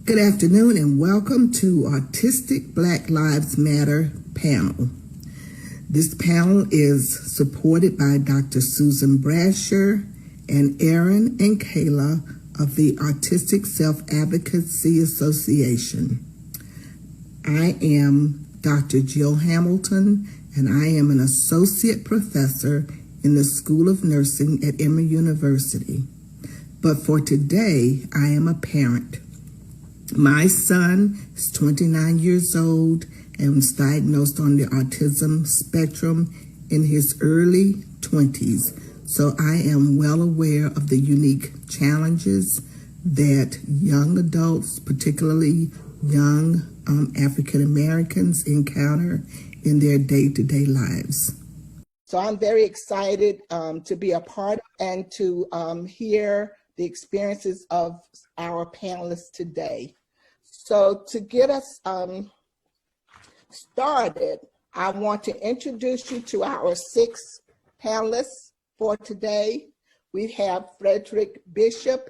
Good afternoon and welcome to Autistic Black Lives Matter panel. This panel is supported by Dr. Susan Brasher and Aaron and Kayla of the Autistic Self-Advocacy Association. I am Dr. Jill Hamilton, and I am an associate professor in the School of Nursing at Emory University. But for today, I am a parent. My son is 29 years old and was diagnosed on the Autism Spectrum in his early 20s. So I am well aware of the unique challenges that young adults, particularly young African Americans, encounter in their day-to-day lives. So I'm very excited to be a part and to hear the experiences of our panelists today. So to get us started, I want to introduce you to our 6 panelists for today. We have Frederick Bishop,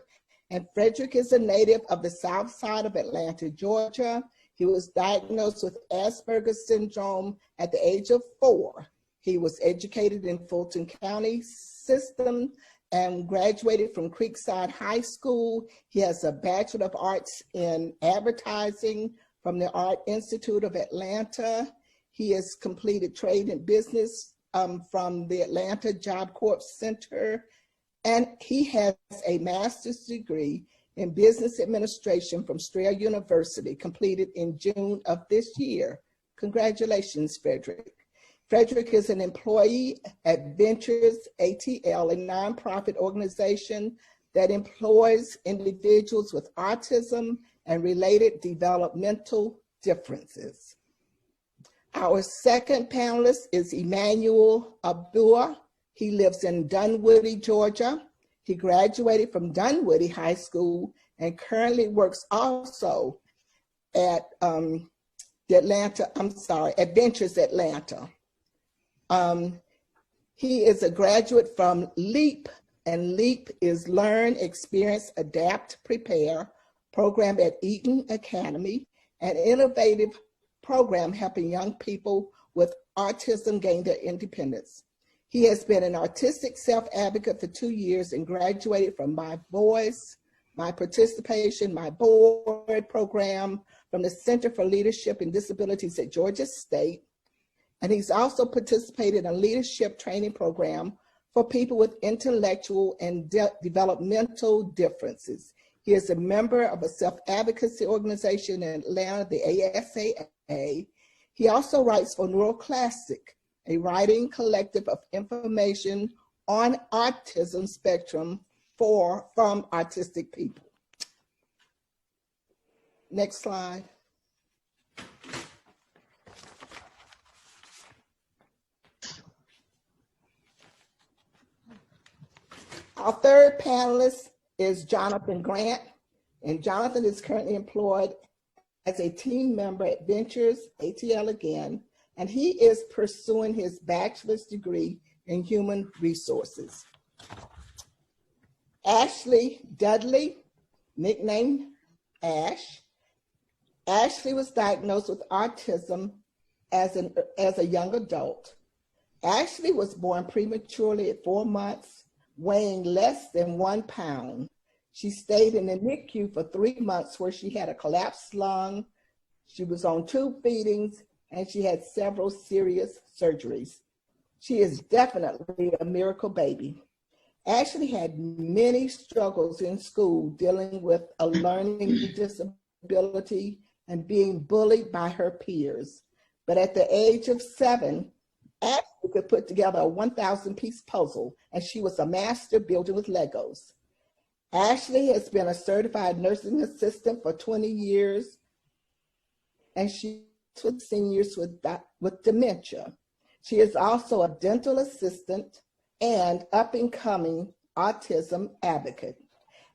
and Frederick is a native of the South Side of Atlanta, Georgia. He was diagnosed with Asperger's syndrome at the age of 4. He was educated in Fulton County system and graduated from Creekside High School. He has a Bachelor of Arts in Advertising from the Art Institute of Atlanta. He has completed trade and business from the Atlanta Job Corps Center, and he has a master's degree in business administration from Strayer University, completed in June of this year. Congratulations, Frederick. Frederick is an employee at Ventures ATL, a nonprofit organization that employs individuals with autism and related developmental differences. Our second panelist is Emmanuel Abdua. He lives in Dunwoody, Georgia. He graduated from Dunwoody High School and currently works also at Ventures Atlanta. He is a graduate from LEAP, and LEAP is Learn, Experience, Adapt, Prepare program at Eaton Academy, an innovative program helping young people with autism gain their independence. He has been an autistic self-advocate for 2 years and graduated from My Voice, My Participation, My Board program from the Center for Leadership and Disabilities at Georgia State. And he's also participated in a leadership training program for people with intellectual and developmental differences. He is a member of a self-advocacy organization in Atlanta, the ASAA. He also writes for Neuroclassic, a writing collective of information on autism spectrum from autistic people. Next slide. Our third panelist is Jonathan Grant, and Jonathan is currently employed as a team member at Ventures ATL again, and he is pursuing his bachelor's degree in human resources. Ashley Dudley, nicknamed Ash. Ashley was diagnosed with autism as a young adult. Ashley was born prematurely at 4 months, weighing less than 1 pound. She stayed in the NICU for 3 months where she had a collapsed lung. She was on tube feedings and she had several serious surgeries. She is definitely a miracle baby. Ashley had many struggles in school dealing with a learning disability and being bullied by her peers. But at the age of 7, Ashley could put together a 1,000-piece puzzle, and she was a master building with Legos. Ashley has been a certified nursing assistant for 20 years, and she works with seniors with dementia. She is also a dental assistant and up-and-coming autism advocate.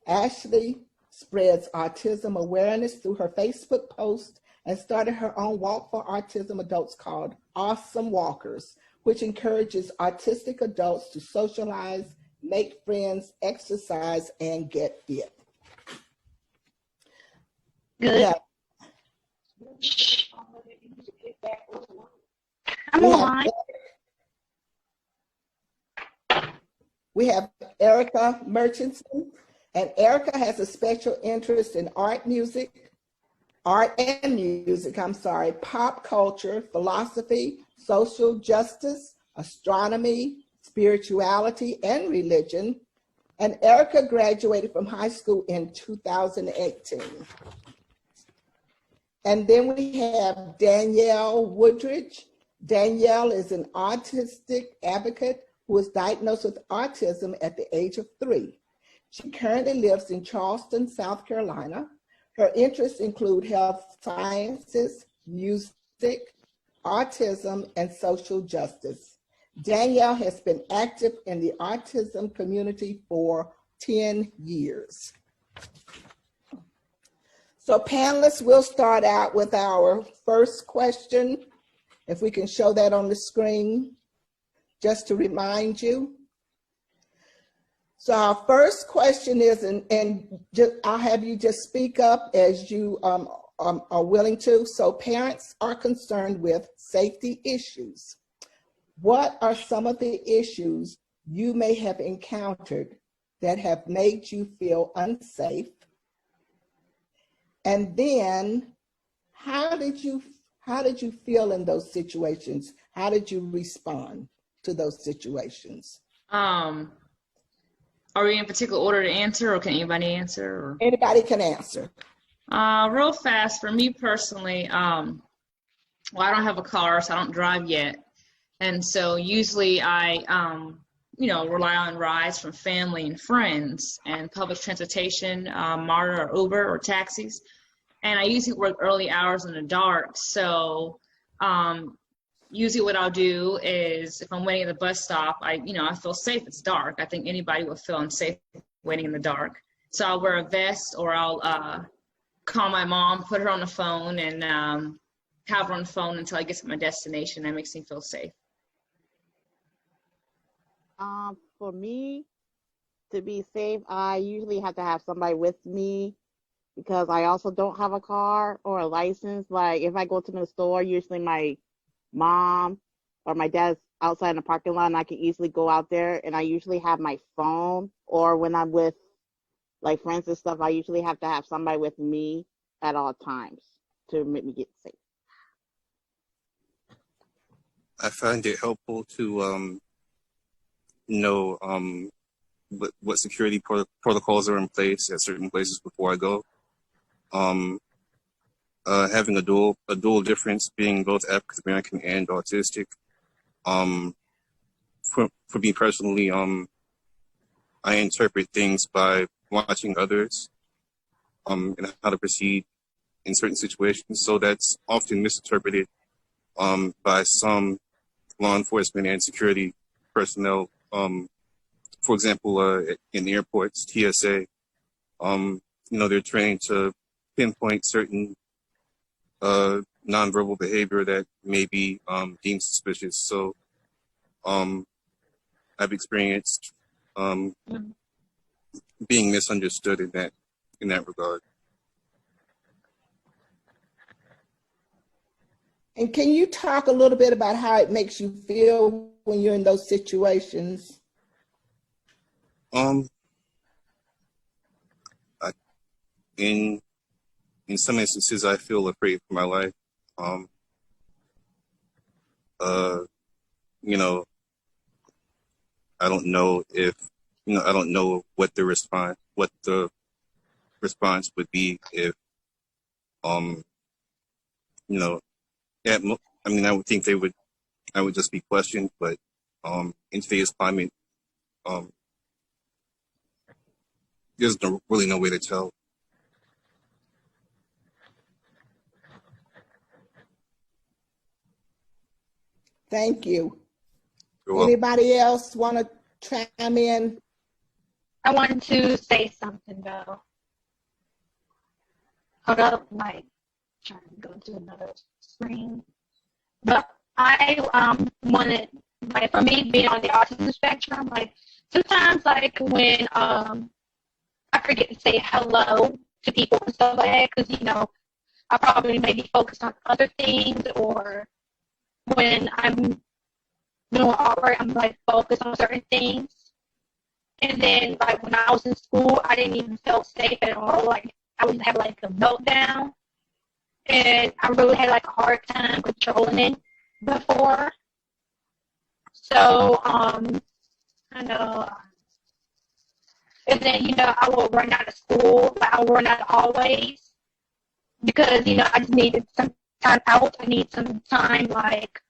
Ashley spreads autism awareness through her Facebook posts and started her own walk for autism adults called Awesome Walkers, which encourages autistic adults to socialize, make friends, exercise, and get fit. We Good. have, I'm we have, online. we have Erica Murchison, and Erica has a special interest in art and music, pop culture, philosophy, social justice, astronomy, spirituality, and religion. And Erica graduated from high school in 2018. And then we have Danielle Woodridge. Danielle is an autistic advocate who was diagnosed with autism at the age of 3. She currently lives in Charleston, South Carolina. Her interests include health sciences, music, autism, and social justice. Danielle has been active in the autism community for 10 years. So panelists, we'll start out with our first question. If we can show that on the screen, just to remind you. So our first question is, I'll have you just speak up as you are willing to. So parents are concerned with safety issues. What are some of the issues you may have encountered that have made you feel unsafe? And then how did you feel in those situations? How did you respond to those situations? Are we in particular order to answer, or can anybody answer? Or? Anybody can answer. Real fast, for me personally, well, I don't have a car, so I don't drive yet. And so usually I, rely on rides from family and friends and public transportation, MARTA or Uber or taxis. And I usually work early hours in the dark. So usually what I'll do is if I'm waiting at the bus stop, I feel safe. It's dark. I think anybody would feel unsafe waiting in the dark. So I'll wear a vest, or I'll call my mom, put her on the phone, and have her on the phone until I get to my destination. That makes me feel safe. For me, to be safe, I usually have to have somebody with me because I also don't have a car or a license. Like if I go to the store, usually my mom or my dad's outside in the parking lot and I can easily go out there, and I usually have my phone, or when I'm with like friends and stuff, I usually have to have somebody with me at all times to make me get safe. I find it helpful to know what security protocols are in place at certain places before I go. Having a dual difference, being both African American and autistic. For me personally, I interpret things by watching others, and how to proceed in certain situations. So that's often misinterpreted by some law enforcement and security personnel. For example, in the airports, TSA, they're trained to pinpoint certain nonverbal behavior that may be deemed suspicious. So I've experienced being misunderstood in that regard. And can you talk a little bit about how it makes you feel when you're in those situations? In some instances, I feel afraid for my life. I don't know if, I don't know what the response would be if, I would think I would just be questioned, but in today's climate, there's really no way to tell. Thank you. You're welcome. Anybody else want to chime in? I wanted to say something though. Hold up, like trying to go to another screen. But I wanted, like, for me being on the autism spectrum, like sometimes like when I forget to say hello to people and stuff like that, because, you know, I probably maybe focus on other things, or when I'm doing art, I'm like focused on certain things. And then like when I was in school, I didn't even feel safe at all. Like I would have like a meltdown, and I really had like a hard time controlling it before. So I know. And then, you know, I would run out of school. Like, I would run out always because, you know, I just needed some time out. I need some time, like,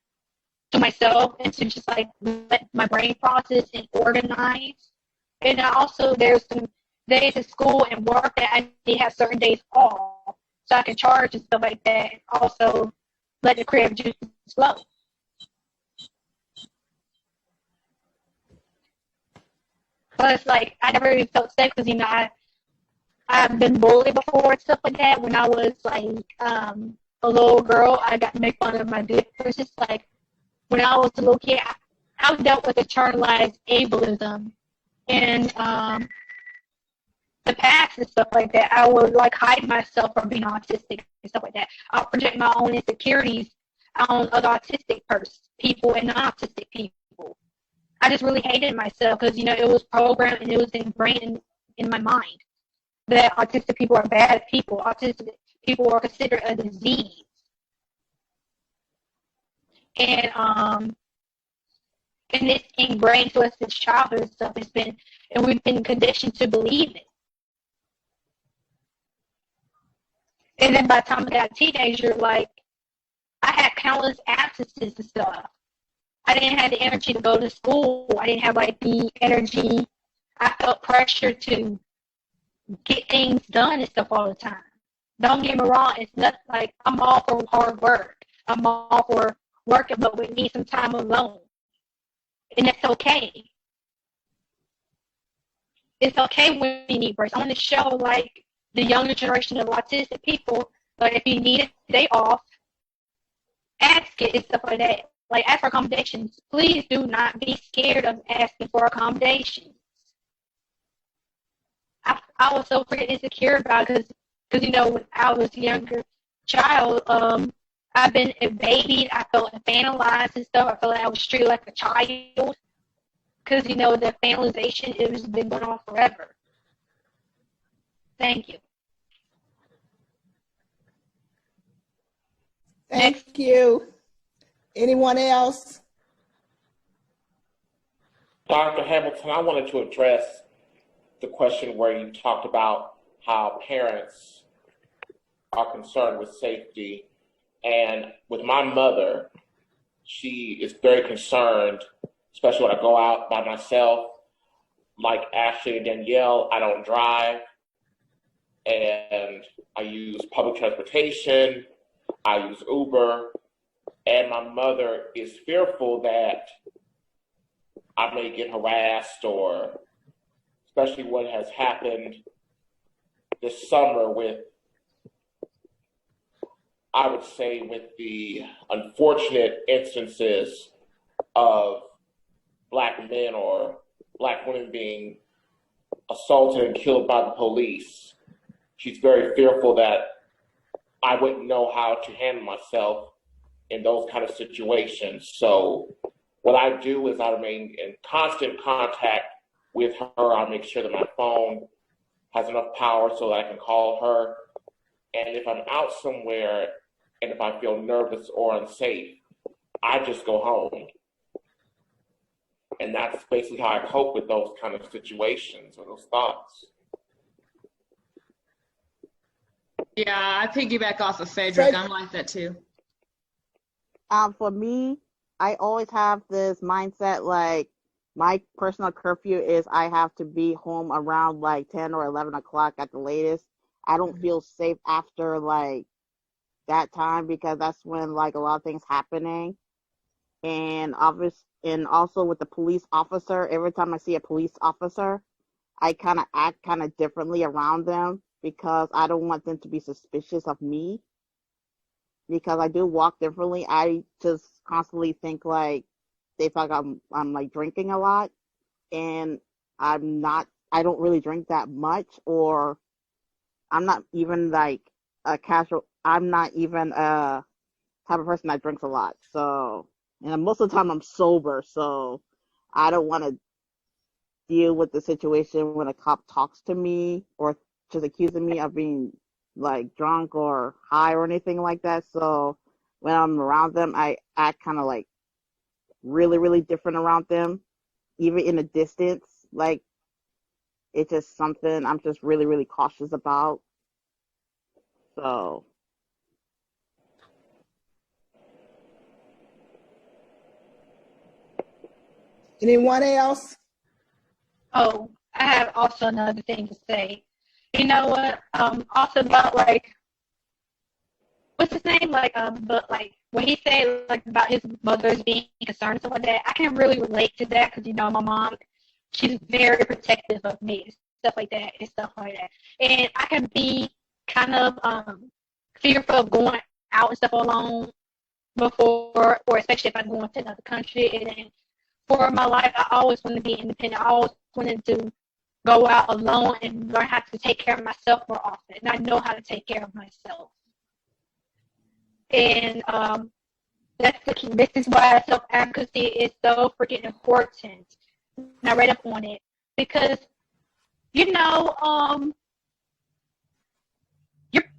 to myself and to just, like, let my brain process and organize. And also, there's some days at school and work that I need to have certain days off so I can charge and stuff like that. Also, let the creative juice flow. But it's like I never really felt safe because, you know, I've been bullied before and stuff like that. When I was like a little girl, I got to make fun of my dick. It's just like when I was a little kid, I dealt with internalized ableism and the past and stuff like that. I would like hide myself from being autistic and stuff like that. I'll project my own insecurities on other autistic people and non-autistic people. I just really hated myself because, you know, it was programmed and it was ingrained in my mind that autistic people are bad people. Autistic people are considered a disease. And it's ingrained to us since childhood and stuff. And we've been conditioned to believe it. And then by the time I got a teenager, like, I had countless absences and stuff. I didn't have the energy to go to school. I didn't have, like, the energy. I felt pressure to get things done and stuff all the time. Don't get me wrong. It's not like I'm all for hard work. I'm all for working, but we need some time alone. And it's okay. It's okay when you need breaks. I want to show, like, the younger generation of autistic people, like, if you need a day off, ask it and stuff like that. Like, ask for accommodations. Please do not be scared of asking for accommodations. I was so pretty insecure about it because, you know, when I was a younger child, I've been babied. I felt infantilized and stuff. I felt like I was treated like a child because, you know, the infantilization, it has been going on forever. Thank you. Thank you. Anyone else? Dr. Hamilton, I wanted to address the question where you talked about how parents are concerned with safety. And with my mother, she is very concerned, especially when I go out by myself. Like Ashley and Danielle, I don't drive, and I use public transportation. I use Uber, and my mother is fearful that I may get harassed, or especially what has happened this summer with, I would say, with the unfortunate instances of Black men or Black women being assaulted and killed by the police. She's very fearful that I wouldn't know how to handle myself in those kind of situations. So what I do is I remain in constant contact with her. I make sure that my phone has enough power so that I can call her. And if I'm out somewhere and if I feel nervous or unsafe, I just go home. And that's basically how I cope with those kind of situations or those thoughts. Yeah, I piggyback off of Frederick. I'm like that too. For me, I always have this mindset, like, my personal curfew is I have to be home around like 10 or 11 o'clock at the latest. I don't feel safe after like that time because that's when like a lot of things happening. And also with the police officer, every time I see a police officer, I kind of act kind of differently around them because I don't want them to be suspicious of me. Because I do walk differently, I just constantly think like they thought I'm like drinking a lot, and I'm not. I don't really drink that much, or I'm not even like a casual. I'm not even a type of person that drinks a lot. So, and most of the time I'm sober. So, I don't want to deal with the situation when a cop talks to me or just accusing me of being like drunk or high or anything like that. So, when I'm around them, I act kind of like really, really different around them, even in a distance. Like, it's just something I'm just really, really cautious about. So, Anyone else? Oh, I have also another thing to say. You know what? Also about like, what's his name? But like when he said like about his mother's being concerned and stuff like that, I can really relate to that because my mom, she's very protective of me and stuff like that and stuff like that, and I can be kind of fearful of going out and stuff alone before, or especially if I'm going to another country. And then for my life, I always want to be independent. I always wanted to go out alone and learn how to take care of myself more often. And I know how to take care of myself. And that's the key. This is why self-advocacy is so freaking important. And I read up on it because, you're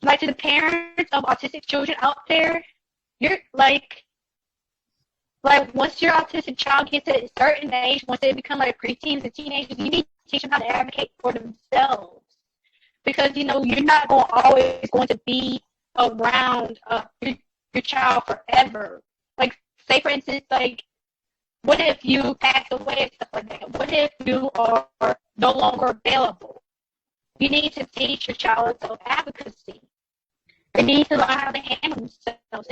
like, to the parents of autistic children out there, you're like once your autistic child gets to a certain age, once they become like preteens and teenagers, you need to teach them how to advocate for themselves. Because, you're not always going to be around your child forever. Like, say for instance, like, what if you pass away and stuff like that? What if you are no longer available? You need to teach your child self-advocacy. They need to learn how to handle themselves.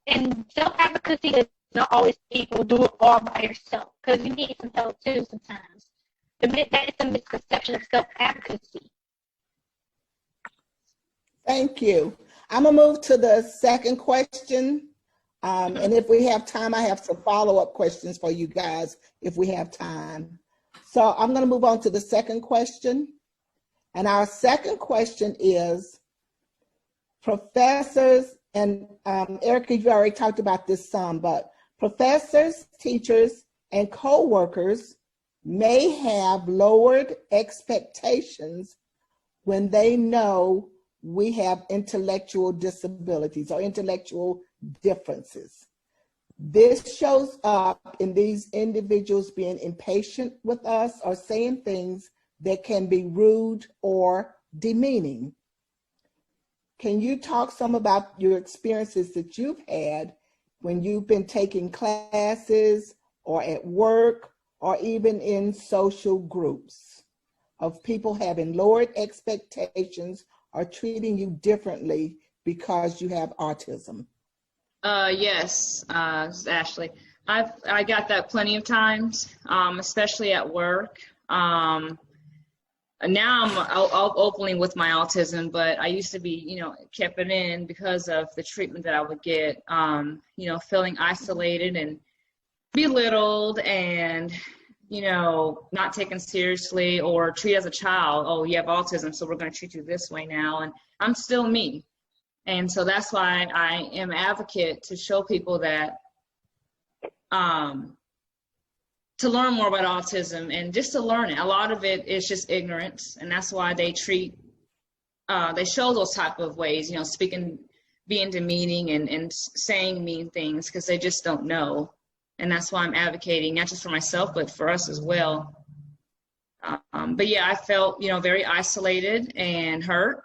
And self-advocacy is not always people do it all by yourself, because you need some help too sometimes. That is a misconception of self-advocacy. Thank you. I'm gonna move to the second question. And if we have time, I have some follow-up questions for you guys if we have time. So I'm gonna move on to the second question. And our second question is, professors, and Erica, you already talked about this some, but professors, teachers, and co-workers may have lowered expectations when they know we have intellectual disabilities or intellectual differences. This shows up in these individuals being impatient with us or saying things that can be rude or demeaning. Can you talk some about your experiences that you've had when you've been taking classes or at work or even in social groups of people having lowered expectations or treating you differently because you have autism? Yes, Ashley. I got that plenty of times, especially at work. Now I'm openly with my autism, but I used to be, kept it in because of the treatment that I would get, feeling isolated and belittled and, not taken seriously or treated as a child. Oh, you have autism, so we're going to treat you this way now. And I'm still me. And so that's why I am an advocate to show people that, to learn more about autism and just to learn it. A lot of it is just ignorance, and that's why they show those type of ways, speaking, being demeaning and saying mean things because they just don't know. And that's why I'm advocating, not just for myself, but for us as well. But yeah, I felt, very isolated and hurt.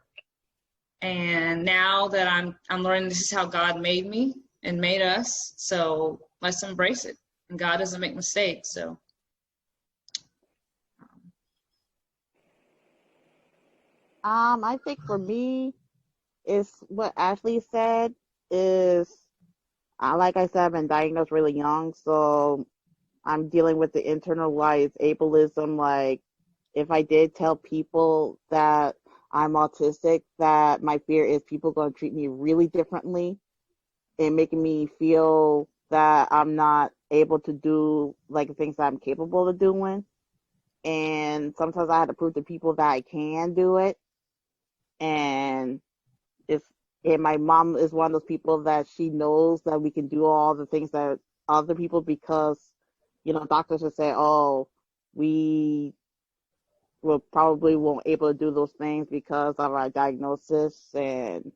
And now that I'm learning this is how God made me and made us, so let's embrace it. And God doesn't make mistakes, so. I think for me, is what Ashley said is, like I said, I've been diagnosed really young, so I'm dealing with the internalized ableism. Like, if I did tell people that I'm autistic, that my fear is people going to treat me really differently and making me feel that I'm not able to do like the things that I'm capable of doing. And sometimes I had to prove to people that I can do it. and it's and my mom is one of those people that she knows that we can do all the things that other people, because doctors would say, oh, we will probably won't able to do those things because of our diagnosis and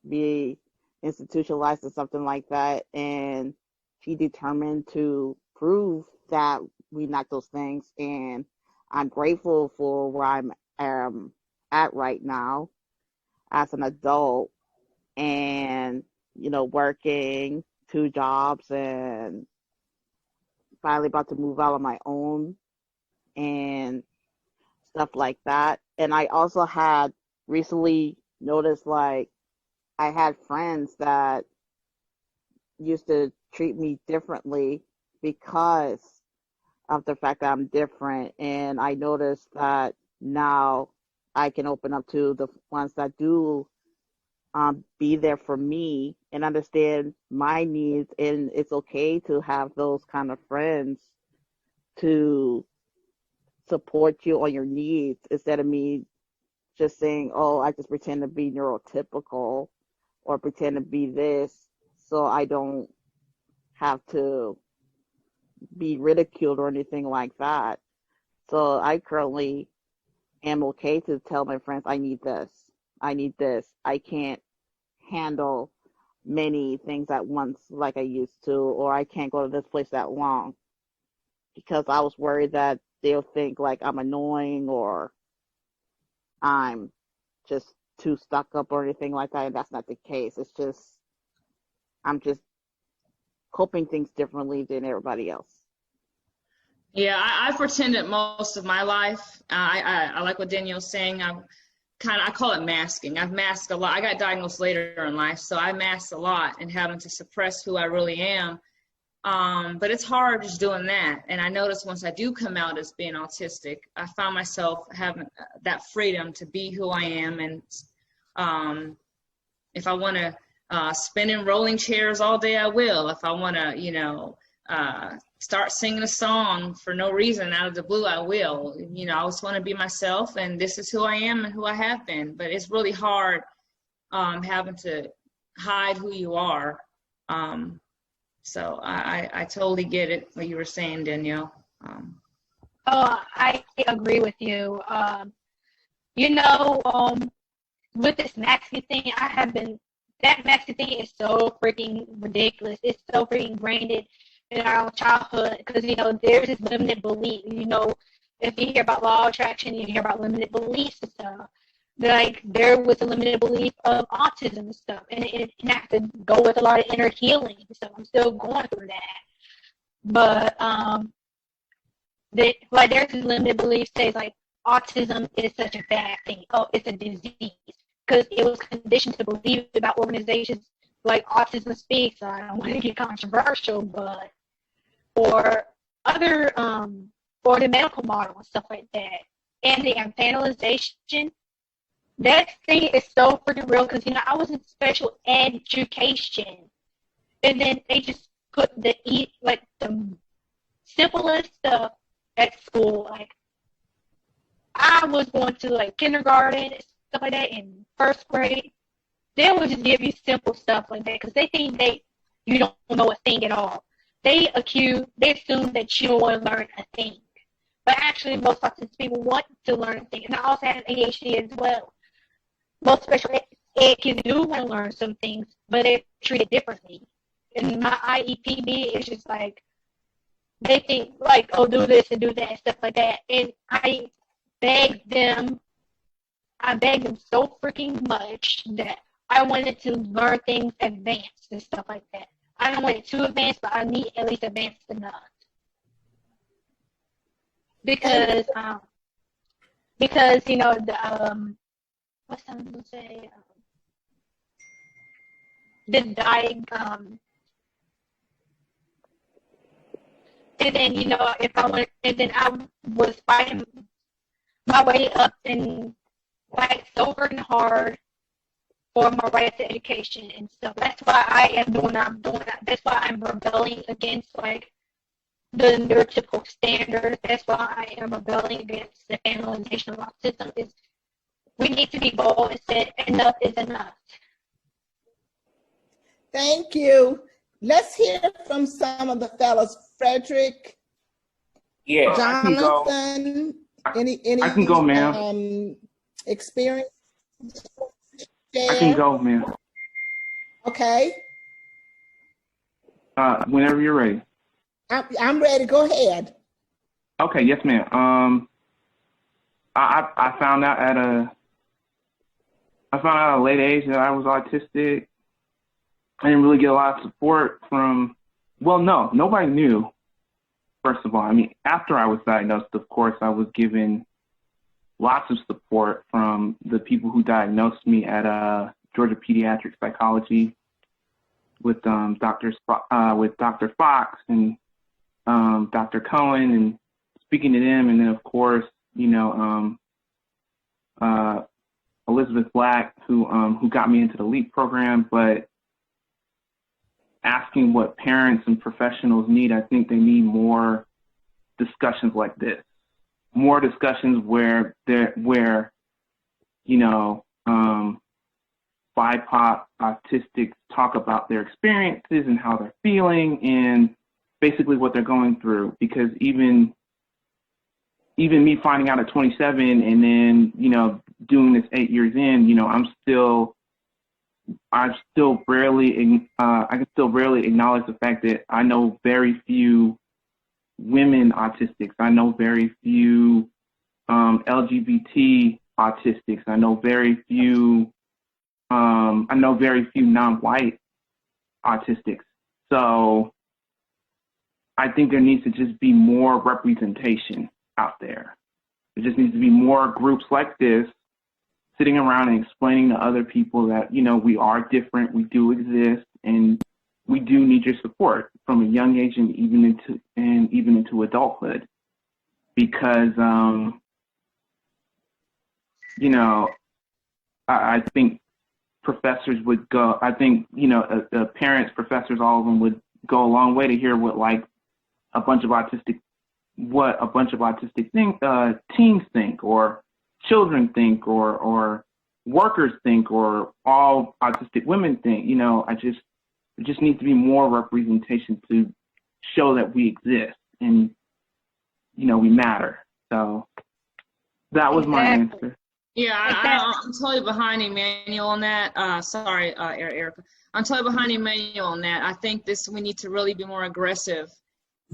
be institutionalized or something like that. And she determined to prove that we knock those things. And I'm grateful for where I'm at right now as an adult, and working 2 jobs and finally about to move out on my own and stuff like that. And I also had recently noticed, like, I had friends that used to treat me differently because of the fact that I'm different. And I noticed that now I can open up to the ones that do be there for me and understand my needs. And it's okay to have those kind of friends to support you on your needs, instead of me just saying, oh, I just pretend to be neurotypical or pretend to be this so I don't have to be ridiculed or anything like that. So I currently am okay to tell my friends, I need this. I need this. I can't handle many things at once like I used to, or I can't go to this place that long, because I was worried that they'll think like I'm annoying or I'm just too stuck up or anything like that. And that's not the case. It's just, I'm just coping things differently than everybody else. Yeah, I've pretended most of my life. I like what Danielle's saying. I call it masking. I've masked a lot. I got diagnosed later in life, so I masked a lot and having to suppress who I really am. But it's hard just doing that. And I noticed once I do come out as being autistic, I found myself having that freedom to be who I am. And if I want to spin in rolling chairs all day, I will. If I want to, start singing a song for no reason out of the blue, I will. I just want to be myself, and this is who I am and who I have been. But it's really hard having to hide who you are. So I totally get it, what you were saying, Danielle. I agree with you. With this masking thing, that masking thing is so freaking ridiculous. It's so freaking ingrained in our childhood, because, there's this limited belief. If you hear about law of attraction, you hear about limited beliefs and stuff. Like, there was a limited belief of autism and stuff, and I have to go with a lot of inner healing and stuff. I'm still going through that. But there's this limited belief says, like, autism is such a bad thing. Oh, it's a disease. Because it was conditioned to believe about organizations like Autism Speaks. So I don't want to get controversial, but or other or the medical model and stuff like that. And the infantilization, that thing is so freaking real, because I was in special education, and then they just put the simplest stuff at school. Like, I was going to like kindergarten, stuff like that, in first grade. They would just give you simple stuff like that, because they think you don't know a thing at all. They assume that you don't want to learn a thing. But actually, most autistic people want to learn a thing. And I also have ADHD as well. Most special ed kids do want to learn some things, but they're treated differently. And my IEPB is just like, they think like, oh, do this and do that, stuff like that. And I begged them so freaking much that I wanted to learn things advanced and stuff like that. I don't want it too advanced, but I need at least advanced enough. Because what's I going to say? And then, if I want, and then I was fighting my way up and fight so freaking hard for my right to education and stuff. That's why I am doing what I'm doing. That's why I'm rebelling against, like, the neurotypical standards. That's why I am rebelling against the analyzation of autism. Is we need to be bold and say enough is enough. Thank you. Let's hear from some of the fellows. Frederick, Yeah. I can go. Jonathan, any I can go, ma'am. Experience? I can go, ma'am. Okay. Whenever you're ready. I'm ready. Go ahead. Okay, yes, ma'am. I found out at a late age that I was autistic. I didn't really get a lot of support from, well, no, nobody knew, first of all. I mean, after I was diagnosed, of course, I was given lots of support from the people who diagnosed me at Georgia Pediatric Psychology with Dr. Fox and Dr. Cohen, and speaking to them, and then of course, Elizabeth Black, who got me into the LEAP program. But asking what parents and professionals need, I think they need more discussions like this, more discussions where BIPOC autistics talk about their experiences and how they're feeling and basically what they're going through. Because even me finding out at 27 and then, doing this 8 years in, I can still rarely acknowledge the fact that I know very few women autistics. I know very few LGBT autistics. I know very few non-white autistics. So I think there needs to just be more representation out there. There just needs to be more groups like this sitting around and explaining to other people that, we are different, we do exist, and we do need your support from a young age and even into adulthood. Because I think professors would go, the parents, professors, all of them would go a long way to hear what a bunch of autistic teens think, or children think, or workers think, or all autistic women think. There just needs to be more representation to show that we exist and, we matter. So that was my answer. Yeah, I'm totally behind Emmanuel on that. Sorry, Erica. I'm totally behind Emmanuel on that. I think we need to really be more aggressive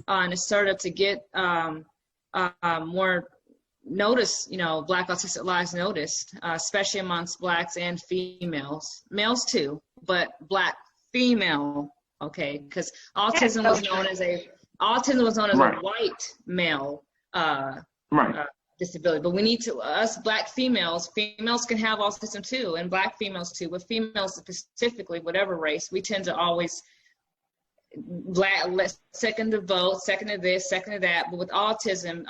and assertive to get more notice, Black autistic lives noticed, especially amongst Blacks and females, males too, but Black female, okay, because autism was known as a white male disability, but we need to, us Black females can have autism too, and Black females too, but females specifically, whatever race, we tend to always second to vote, second to this, second to that. But with autism,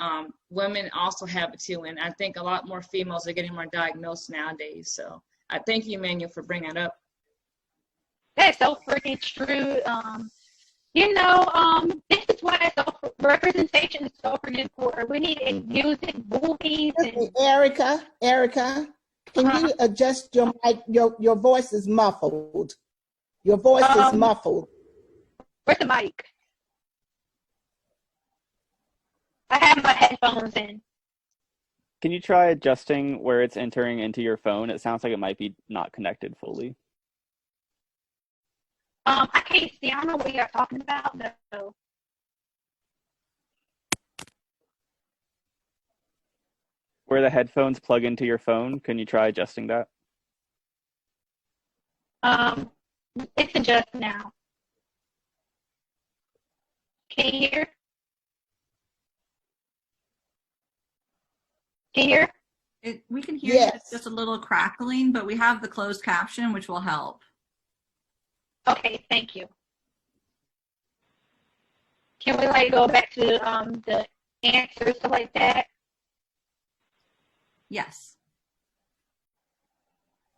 women also have it too, and I think a lot more females are getting more diagnosed nowadays. So I thank you, Emmanuel, for bringing it up. That's so freaking true. This is why representation is so freaking important. We need music, movies. And Erica, can you adjust your mic? Your voice is muffled. Your voice is muffled. Where's the mic? I have my headphones in. Can you try adjusting where it's entering into your phone? It sounds like it might be not connected fully. I can't see. I don't know what you're talking about, though. Where the headphones plug into your phone, can you try adjusting that? It's adjusted now. Can you hear? Can you hear? We can hear Yes. you. It's just a little crackling, but we have the closed caption, which will help. Okay, thank you. Can we go back to the answers, stuff like that? Yes.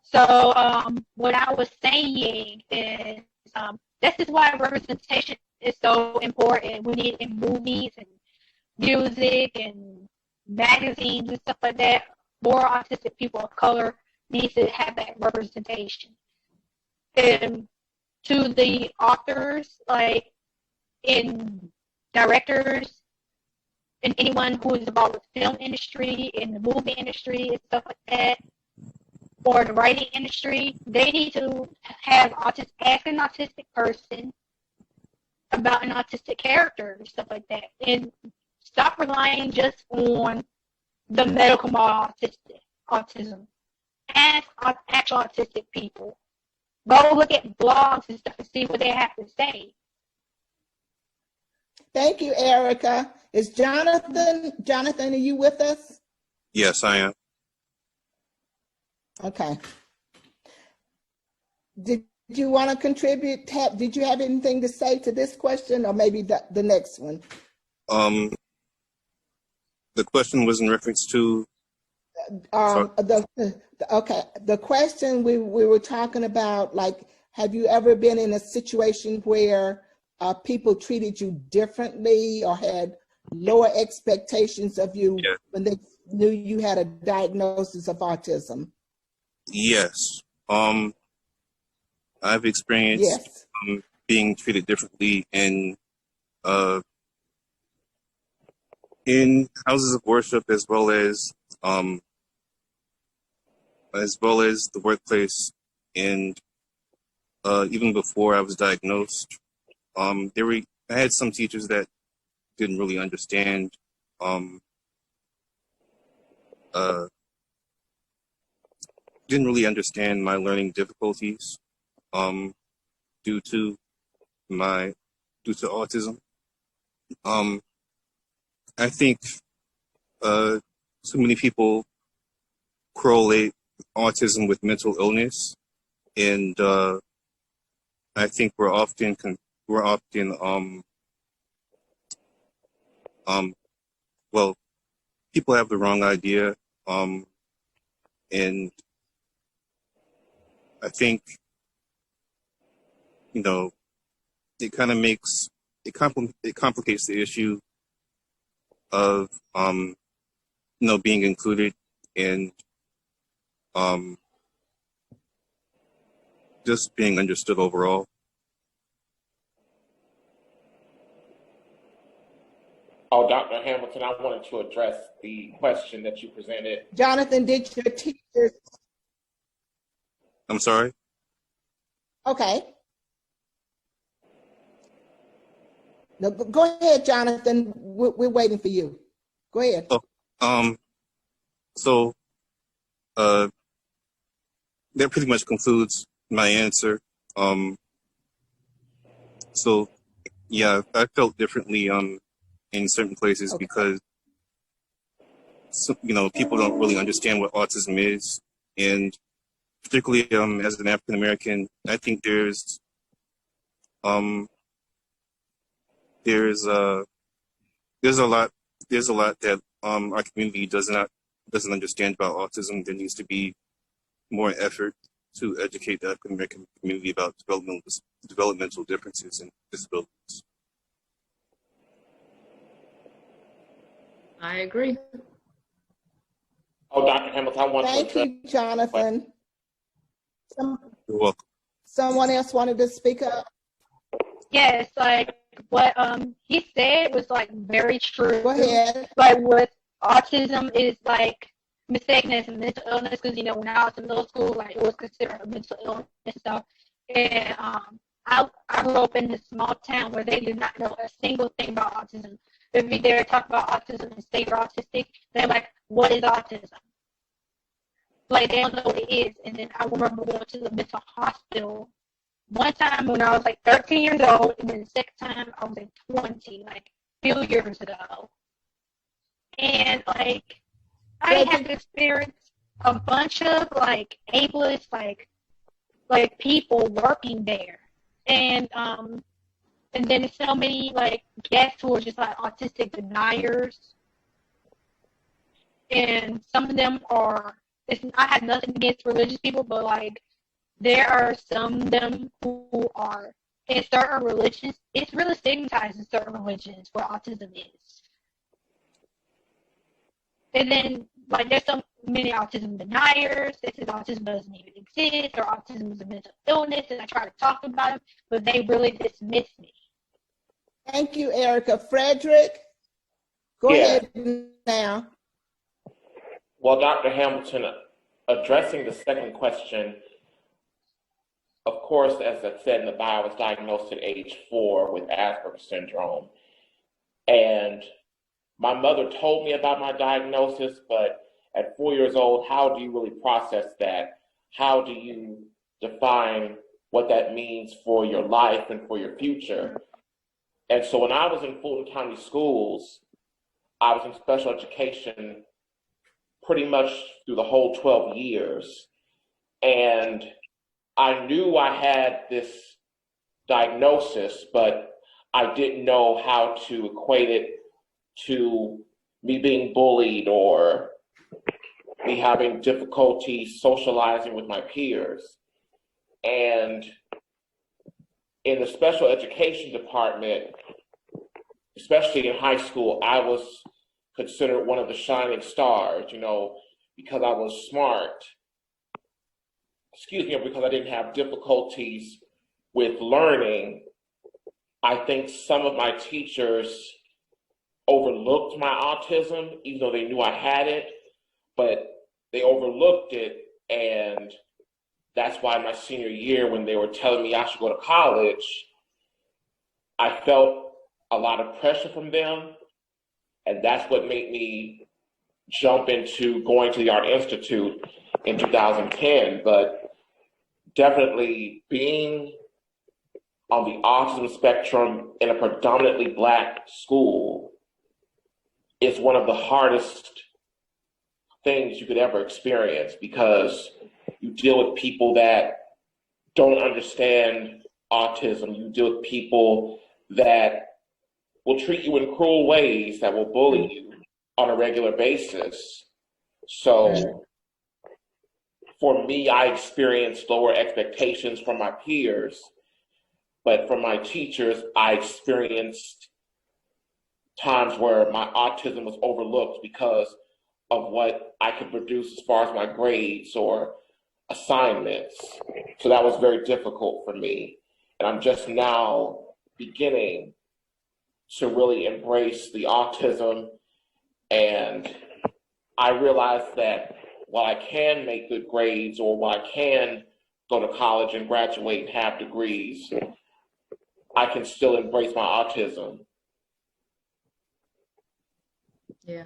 So what I was saying is this is why representation is so important. We need it in movies and music and magazines and stuff like that. more autistic people of color needs to have that representation. And to the authors, like in directors, and anyone who is involved with the film industry, in the movie industry, and stuff like that, or the writing industry, they need to have ask an autistic person about an autistic character and stuff like that, and stop relying just on the medical model autism. Ask actual autistic people. Go look at blogs and stuff and see what they have to say. Thank you, Erica. Is Jonathan, are you with us? Yes, I am. Okay. Did you want to contribute? Did you have anything to say to this question, or maybe the next one? The question was in reference to. The question we were talking about, like, have you ever been in a situation where people treated you differently or had lower expectations of you when they knew you had a diagnosis of autism? Yes. I've experienced being treated differently in houses of worship, as well as the workplace, and even before I was diagnosed. I had some teachers that didn't really understand my learning difficulties due to autism. I think too many people correlate autism with mental illness, and I think we're often people have the wrong idea, and I think, it kind of it complicates the issue of being included, and just being understood overall. Oh, Dr. Hamilton, I wanted to address the question that you presented. Jonathan, did your teachers? I'm sorry? Okay. No, go ahead, Jonathan. We're waiting for you. Go ahead. That pretty much concludes my answer. I felt differently in certain places because people don't really understand what autism is, and particularly as an African American, I think there's a lot that our community doesn't understand about autism. There needs to be more effort to educate the African American community about developmental differences and disabilities. I agree. Oh, Dr. Hamilton, I want to address. Thank you, Jonathan. You're welcome. Someone else wanted to speak up? Yes, like what he said was like very true. Go ahead. Like with autism is like mistaken as a mental illness, because when I was in middle school, like it was considered a mental illness and stuff. And I grew up in this small town where they did not know a single thing about autism. If you dare talk about autism and say you're autistic, they're like, "What is autism?" Like they don't know what it is. And then I remember going to the mental hospital one time when I was like 13 years old, and then the second time I was like 20, like a few years ago. And like I had to experience a bunch of like ableist like people working there, and then there's so many like guests who are just like autistic deniers, and some of them are. I have nothing against religious people, but like there are some of them who are in certain religions. It's really stigmatized in certain religions where autism is. And then like there's some many autism deniers. They said autism doesn't even exist, or autism is a mental illness, and I try to talk about it, but they really dismiss me. Thank you, Erica. Frederick, go ahead now. Well, Dr. Hamilton, addressing the second question, of course, as I said in the bio, I was diagnosed at age 4 with Asperger's syndrome. And my mother told me about my diagnosis, but at 4 years old, how do you really process that? How do you define what that means for your life and for your future? And so when I was in Fulton County schools, I was in special education pretty much through the whole 12 years. And I knew I had this diagnosis, but I didn't know how to equate it to me being bullied or me having difficulty socializing with my peers. And in the special education department, especially in high school, I was considered one of the shining stars, because I was smart. Because I didn't have difficulties with learning. I think some of my teachers overlooked my autism, even though they knew I had it, but they overlooked it. And that's why my senior year, when they were telling me I should go to college, I felt a lot of pressure from them. And that's what made me jump into going to the Art Institute in 2010. But definitely being on the autism spectrum in a predominantly Black school is one of the hardest things you could ever experience, because you deal with people that don't understand autism. You deal with people that will treat you in cruel ways, that will bully you on a regular basis. So for me, I experienced lower expectations from my peers, but from my teachers, I experienced times where my autism was overlooked because of what I could produce as far as my grades or assignments. So that was very difficult for me. And I'm just now beginning to really embrace the autism. And I realized that while I can make good grades, or while I can go to college and graduate and have degrees, I can still embrace my autism. Yeah.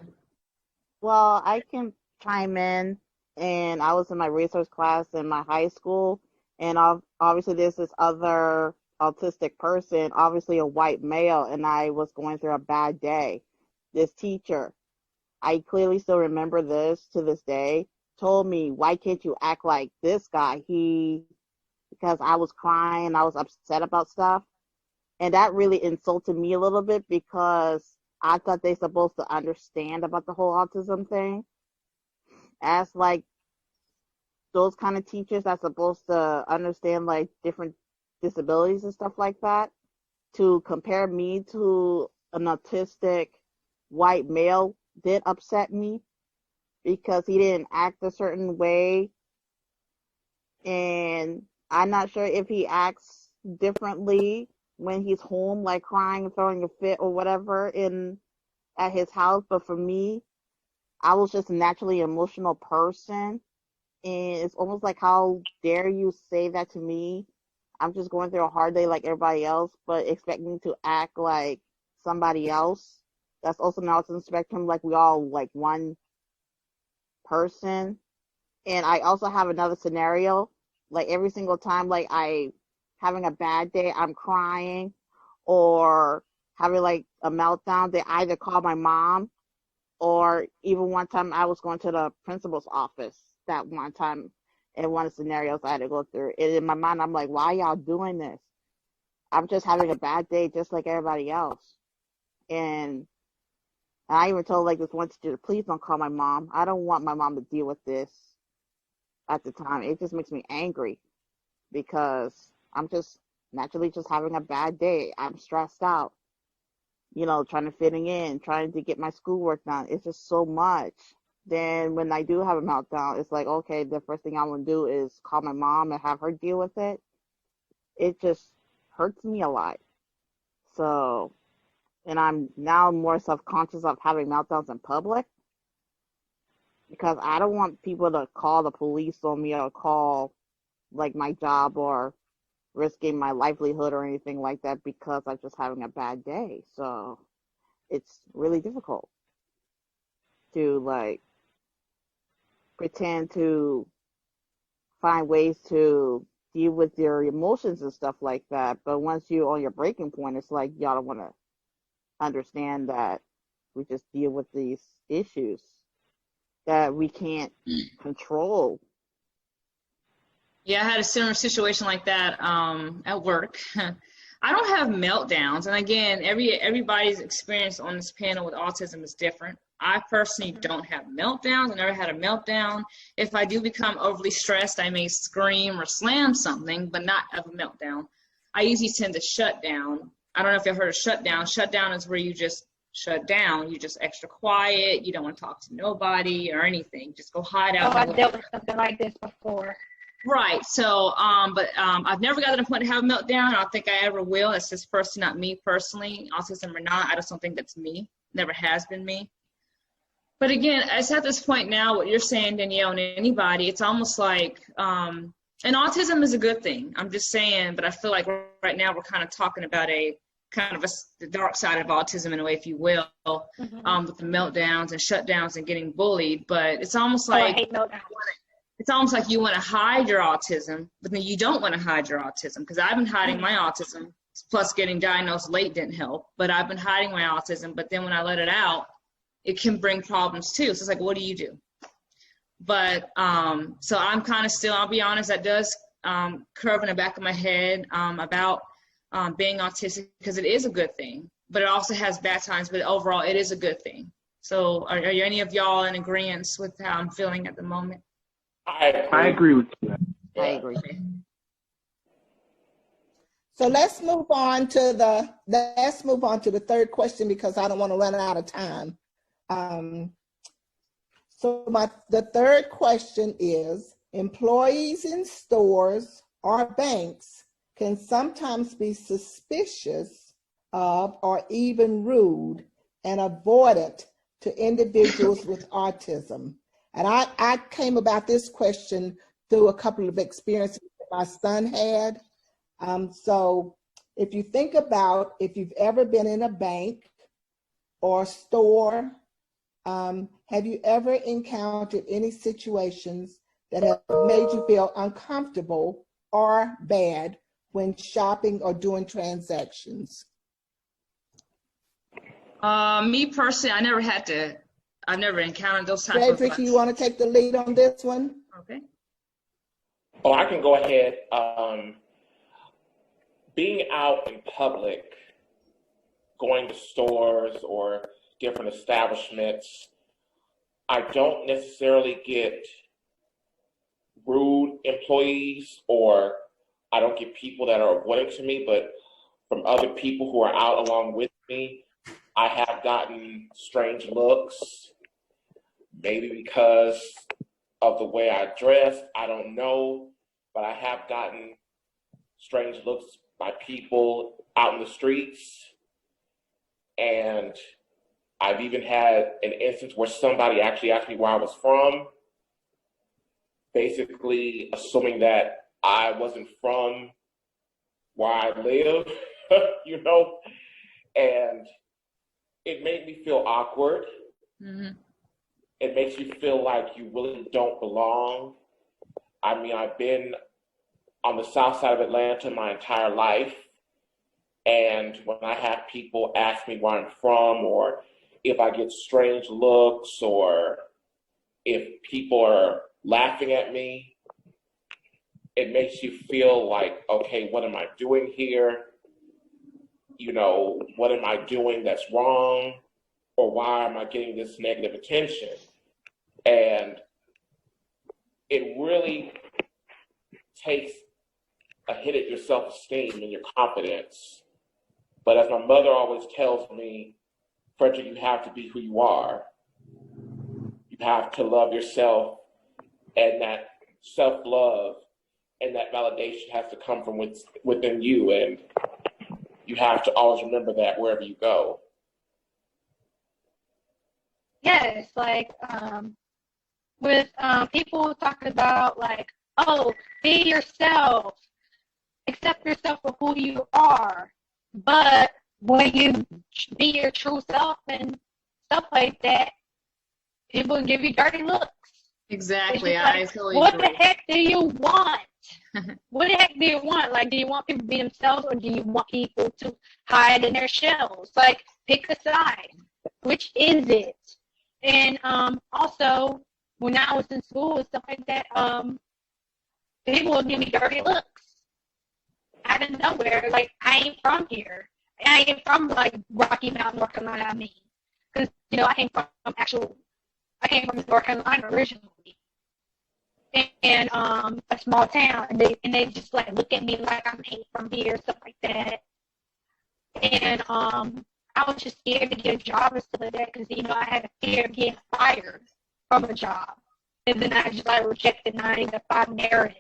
Well, I can chime in. And I was in my research class in my high school, and obviously there's this other autistic person, obviously a white male, and I was going through a bad day. This teacher, I clearly still remember this to this day, told me, "Why can't you act like this guy?" Because I was crying, I was upset about stuff. And that really insulted me a little bit, because I thought they're supposed to understand about the whole autism thing. As like those kind of teachers that's supposed to understand like different disabilities and stuff like that, to compare me to an autistic white male did upset me, because he didn't act a certain way. And I'm not sure if he acts differently when he's home, like crying, throwing a fit or whatever at his house. But for me, I was just a naturally emotional person. And it's almost like, how dare you say that to me? I'm just going through a hard day like everybody else, but expect me to act like somebody else that's also on the autism spectrum, like we all like one person. And I also have another scenario, like every single time like I having a bad day, I'm crying or having like a meltdown, they either call my mom, or even one time I was going to the principal's office that one time in one of the scenarios I had to go through. And in my mind, I'm like, why y'all doing this? I'm just having a bad day just like everybody else. And I even told like this one teacher, please don't call my mom. I don't want my mom to deal with this at the time. It just makes me angry, because I'm just naturally just having a bad day. I'm stressed out, trying to fitting in, trying to get my schoolwork done. It's just so much. then when I do have a meltdown, it's like, okay, the first thing I want to do is call my mom and have her deal with it. It just hurts me a lot. So, and I'm now more self-conscious of having meltdowns in public because I don't want people to call the police on me or call like my job or risking my livelihood or anything like that because I'm just having a bad day. So it's really difficult to like pretend to find ways to deal with your emotions and stuff like that. But once you're on your breaking point, it's like y'all don't want to understand that we just deal with these issues that we can't control. Yeah, I had a similar situation like that at work. I don't have meltdowns, and again, everybody's experience on this panel with autism is different. I personally don't have meltdowns. I never had a meltdown. If I do become overly stressed, I may scream or slam something, but not have a meltdown. I usually tend to shut down. I don't know if you've heard of shutdown. Shutdown is where you just shut down. You're just extra quiet. You don't want to talk to nobody or anything. Just go hide out. Oh, I've dealt with something like this before. Right. So, I've never gotten to the point to have a meltdown. I don't think I ever will. It's this person, not me personally, autism or not. I just don't think that's me. Never has been me. But again, it's at this point now, what you're saying, Danielle, and anybody, it's almost like, and autism is a good thing. I'm just saying, but I feel like right now we're kind of talking about the dark side of autism in a way, if you will, with the meltdowns and shutdowns and getting bullied. But it's almost like, I hate meltdowns. it's almost like you want to hide your autism, but then you don't want to hide your autism, because I've been hiding my autism, plus getting diagnosed late didn't help, but I've been hiding my autism, but then when I let it out, it can bring problems too. So it's like, what do you do? But, so I'm kind of still, I'll be honest, that does curve in the back of my head about being autistic, because it is a good thing, but it also has bad times, but overall it is a good thing. So are any of y'all in agreement with how I'm feeling at the moment? I agree with you. I agree. Okay. So let's move on to the third question, because I don't want to run out of time. The third question is, employees in stores or banks can sometimes be suspicious of or even rude and avoidant to individuals with autism. And I came about this question through a couple of experiences that my son had. So if you think about if you've ever been in a bank or store, have you ever encountered any situations that have made you feel uncomfortable or bad when shopping or doing transactions? Me personally, I've never encountered those types of. Frederick, you want to take the lead on this one? Okay. Oh, I can go ahead. Being out in public, going to stores or different establishments, I don't necessarily get rude employees, or I don't get people that are avoiding to me, but from other people who are out along with me, I have gotten strange looks, maybe because of the way I dress, I don't know, but I have gotten strange looks by people out in the streets. And I've even had an instance where somebody actually asked me where I was from, basically assuming that I wasn't from where I live, you know, and it made me feel awkward. Mm-hmm. It makes you feel like you really don't belong. I mean, I've been on the south side of Atlanta my entire life, and when I have people ask me where I'm from, or if I get strange looks, or if people are laughing at me, it makes you feel like, okay, what am I doing here? You know, what am I doing that's wrong? Or why am I getting this negative attention? And it really takes a hit at your self-esteem and your confidence. But as my mother always tells me, Frederick, you have to be who you are. You have to love yourself, and that self-love and that validation has to come from within you, and you have to always remember that wherever you go. Yes, like with people talking about like, oh, be yourself, accept yourself for who you are. But when you be your true self and stuff like that, people give you dirty looks. Exactly. Like, I totally what agree. the heck do you want? What the heck do you want? Like, do you want people to be themselves, or do you want people to hide in their shells? Like, pick a side. Which is it? And also, when I was in school and stuff like that, people would give me dirty looks out of nowhere. Like, I ain't from here. I ain't from like Rocky Mount, North Carolina. I mean, because I came from North Carolina originally, and a small town, and they just like look at me like I'm from here, stuff like that. And I was just scared to get a job and stuff like that because I had a fear of getting fired from a job, and then I just like rejected 9 to 5 narrative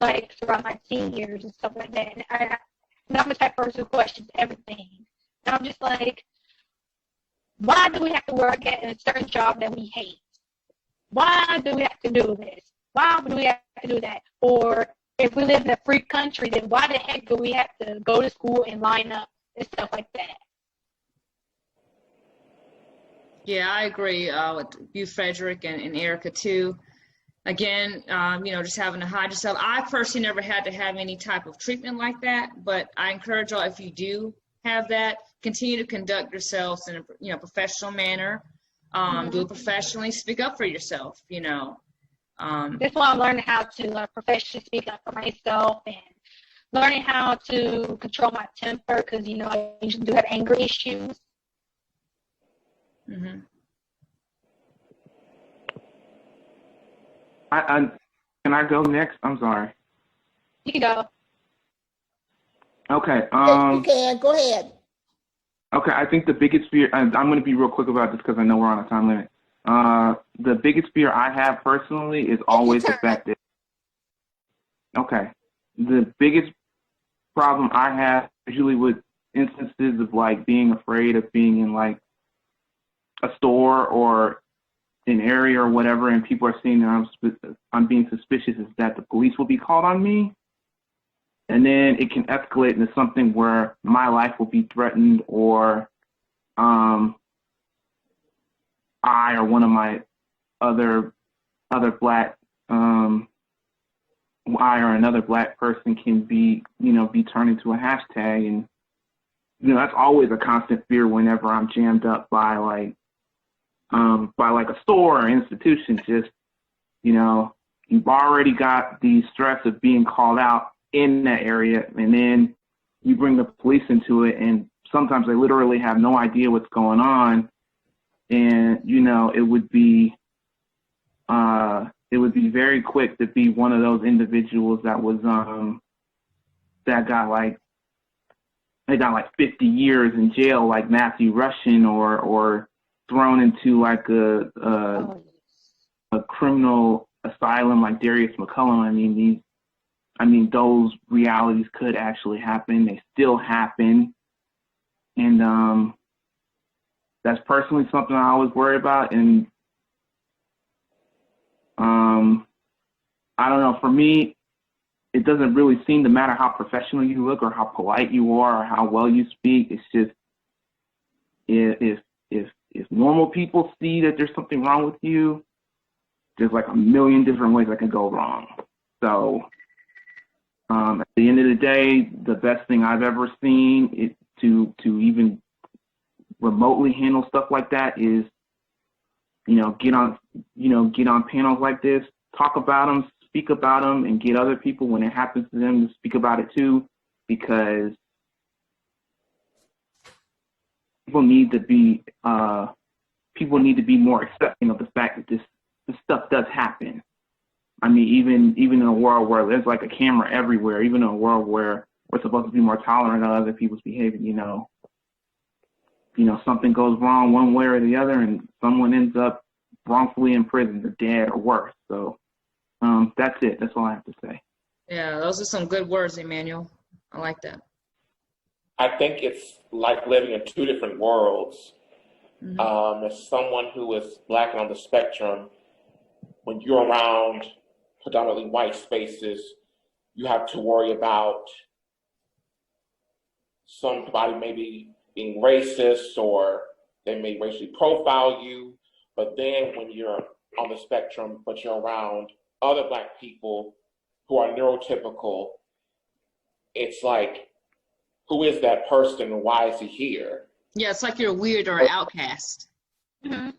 like throughout my teen years and stuff like that. And I'm the type of person who questions everything. And I'm just like, why do we have to work at a certain job that we hate? Why do we have to do this? Why do we have to do that? Or if we live in a free country, then why the heck do we have to go to school and line up and stuff like that? Yeah, I agree with you, Frederick, and Erica too. Again, just having to hide yourself. I personally never had to have any type of treatment like that, but I encourage y'all, if you do have that, continue to conduct yourselves in a professional manner. Do it professionally. Speak up for yourself. That's why I'm learning how to professionally speak up for myself, and learning how to control my temper because I usually do have anger issues. Mm-hmm. Can I go next? I'm sorry. You can go. Okay. You can go ahead. Okay, I think the biggest fear, and I'm going to be real quick about this because I know we're on a time limit. The biggest fear I have personally is always the fact that, okay, the biggest problem I have usually with instances of like being afraid of being in like a store or an area or whatever, and people are seeing that I'm being suspicious, is that the police will be called on me. And then it can escalate into something where my life will be threatened, or I or one of my other black I or another black person can be turned into a hashtag, and that's always a constant fear whenever I'm jammed up by like a store or institution. Just you've already got the stress of being called out in that area, and then you bring the police into it, and sometimes they literally have no idea what's going on, and it would be very quick to be one of those individuals that was that got like 50 years in jail, like Matthew Russian, or thrown into like a criminal asylum like Darius McCullum. I mean, those realities could actually happen. They still happen. And that's personally something I always worry about. And I don't know, for me, it doesn't really seem to matter how professional you look or how polite you are or how well you speak. It's just if normal people see that there's something wrong with you, there's like a million different ways that can go wrong. So at the end of the day, the best thing I've ever seen is to even remotely handle stuff like that is, get on panels like this, talk about them, speak about them, and get other people when it happens to them to speak about it too, because people need to be more accepting of the fact that this stuff does happen. I mean, even in a world where there's like a camera everywhere, even in a world where we're supposed to be more tolerant of other people's behavior, something goes wrong one way or the other, and someone ends up wrongfully imprisoned or dead or worse. So that's it. That's all I have to say. Yeah, those are some good words, Emmanuel. I like that. I think it's like living in two different worlds. Mm-hmm. As someone who is Black and on the spectrum, when you're around predominantly white spaces, you have to worry about somebody maybe being racist or they may racially profile you. But then when you're on the spectrum, but you're around other Black people who are neurotypical, it's like, who is that person and why is he here? Yeah, it's like you're weird or an outcast. Mm-hmm.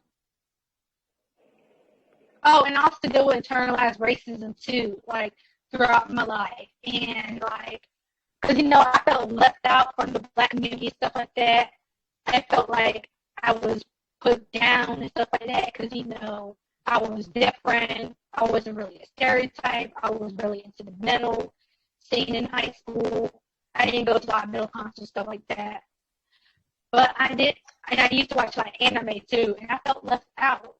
Oh, and I also deal with internalized racism too, like throughout my life. And like, because I felt left out from the Black community, stuff like that. I felt like I was put down and stuff like that because, I was different. I wasn't really a stereotype. I was really into the metal scene in high school. I didn't go to a lot of metal concerts, stuff like that. But I did, and I used to watch like anime too, and I felt left out.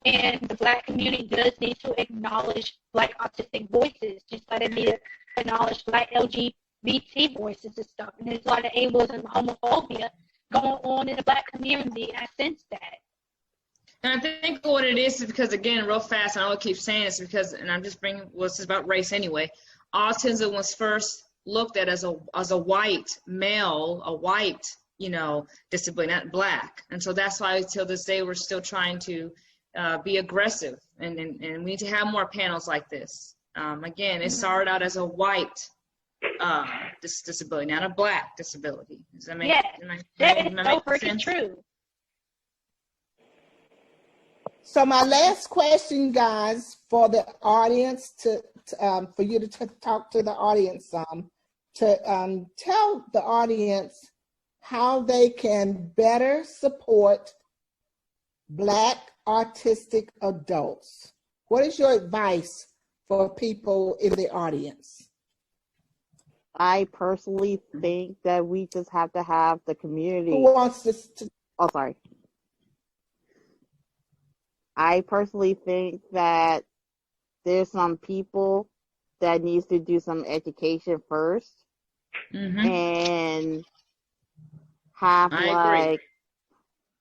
And the Black community does need to acknowledge Black autistic voices, just like they need to acknowledge Black LGBT voices and stuff. And there's a lot of ableism and homophobia going on in the Black community. I sense that. And I think what it is because, again, real fast, and I will keep saying this because, and I'm just bringing, well, this is about race anyway. Autism was first looked at as a white male, a white, disability, not Black. And so that's why till this day we're still trying to be aggressive, and we need to have more panels like this. Again, it started out as a white disability, not a Black disability. Does that make sense? That is so freaking true. So my last question, guys, for the audience for you to talk to the audience, to tell the audience how they can better support Black autistic adults. What is your advice for people in the audience? I personally think that we just have to have the community. Who wants to? Oh, sorry. I personally think that there's some people that needs to do some education first, and have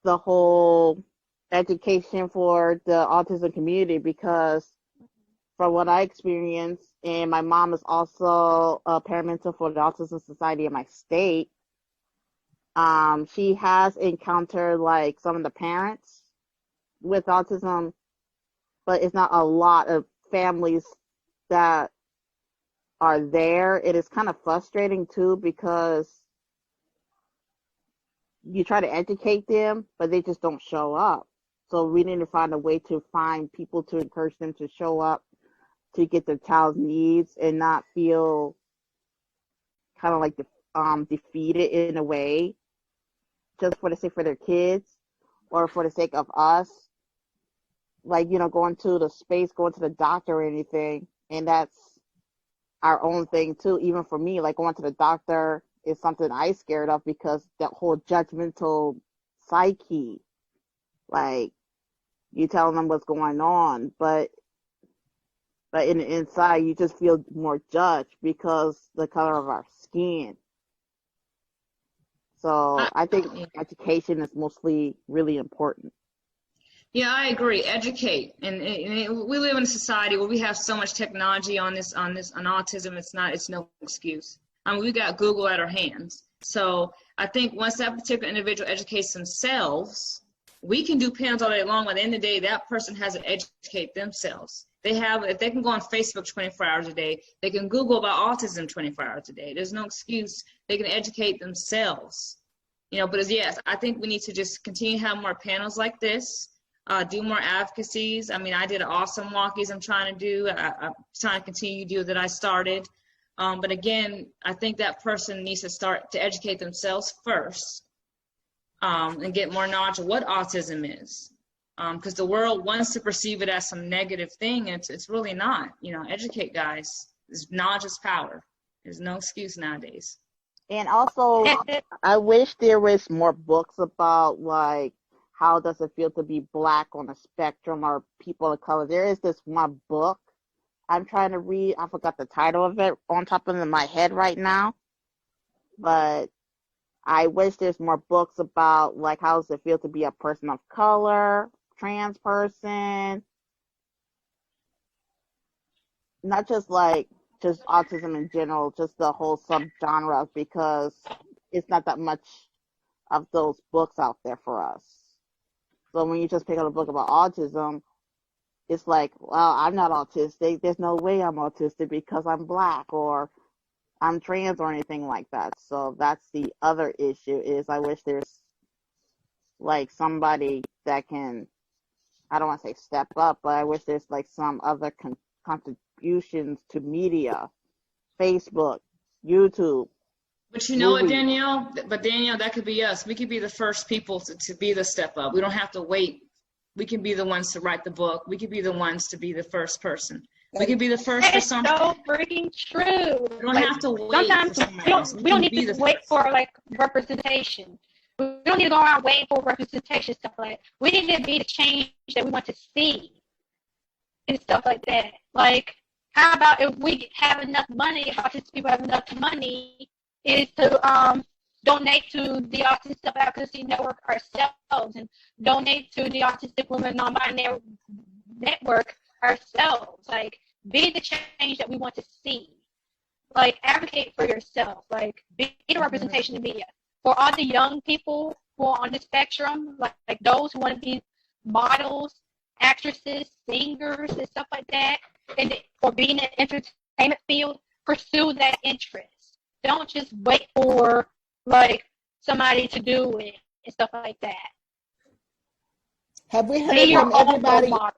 the whole education for the autism community, because from what I experienced, and my mom is also a paramedic for the Autism Society in my state, she has encountered like some of the parents with autism, but it's not a lot of families that are there. It is kind of frustrating too, because you try to educate them, but they just don't show up. So we need to find a way to find people to encourage them to show up to get their child's needs and not feel kind of like defeated in a way, just for the sake for their kids or for the sake of us. Like, going to the space, going to the doctor or anything. And that's our own thing too. Even for me, like going to the doctor is something I scared of, because that whole judgmental psyche, like you telling them what's going on, but in the inside you just feel more judged because the color of our skin. So I think education is mostly really important. Yeah, I agree. Educate, and we live in a society where we have so much technology on autism. It's no excuse. We got Google at our hands. So I think once that particular individual educates themselves, we can do panels all day long. But at the end of the day, that person has to educate themselves. If they can go on Facebook 24 hours a day, they can Google about autism 24 hours a day. There's no excuse. They can educate themselves. But yes, I think we need to just continue to have more panels like this. Do more advocacies. I did awesome walkies I'm trying to do. I'm trying to continue to do that I started. But again, I think that person needs to start to educate themselves first, and get more knowledge of what autism is. Because the world wants to perceive it as some negative thing. It's really not. Educate, guys. Knowledge is power. There's no excuse nowadays. And also, I wish there was more books about like how does it feel to be Black on the spectrum or people of color. There is this one book I'm trying to read. I forgot the title of it on top of my head right now, but I wish there's more books about like how does it feel to be a person of color, trans person, not just like just autism in general, just the whole subgenre, because it's not that much of those books out there for us. So when you just pick up a book about autism, it's like, well, I'm not autistic. There's no way I'm autistic because I'm Black or I'm trans or anything like that. So that's the other issue is I wish there's like somebody that can, I don't want to say step up, but I wish there's like some other contributions to media, Facebook, YouTube. But you know what, movies. Danielle? But Danielle, that could be us. We could be the first people to be the step up. We don't have to wait. We can be the ones to write the book. We could be the ones to be the first person. We could be the first for That's something. so freaking true. We don't have to wait. Sometimes for someone we else. don't, we don't can need be to the wait first. for like representation. We don't need to go around waiting for representation stuff like that. We need to be the change that we want to see and stuff like that. Like, how about if we have enough money, if autistic people have enough money, is to donate to the Autism Self-Advocacy Network ourselves and donate to the Autistic Women Non-Binary Network ourselves. Like, be the change that we want to see. Like, advocate for yourself. Like, be the representation in the media. For all the young people who are on the spectrum, like those who want to be models, actresses, singers, and stuff like that, and for being in the entertainment field, pursue that interest. Don't just wait for like somebody to do it and stuff like that. Have we heard Be your from own everybody? role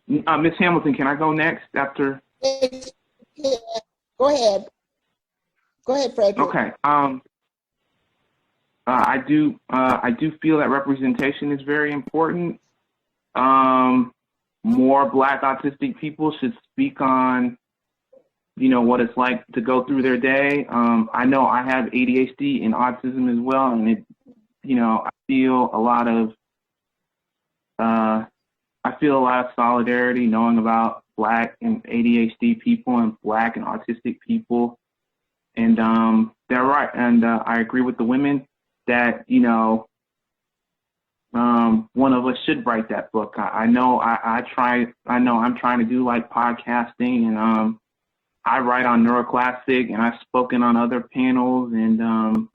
model. Miss Hamilton, can I go next after? Go ahead. Go ahead, Frederick. Okay. I do feel that representation is very important. More Black autistic people should speak on, what it's like to go through their day. I know I have ADHD and autism as well, and I feel a lot of solidarity knowing about Black and ADHD people and Black and autistic people. And they're right. And I agree with the women that, one of us should write that book. I know I'm trying to do like podcasting, and I write on Neuroclassic, and I've spoken on other panels, and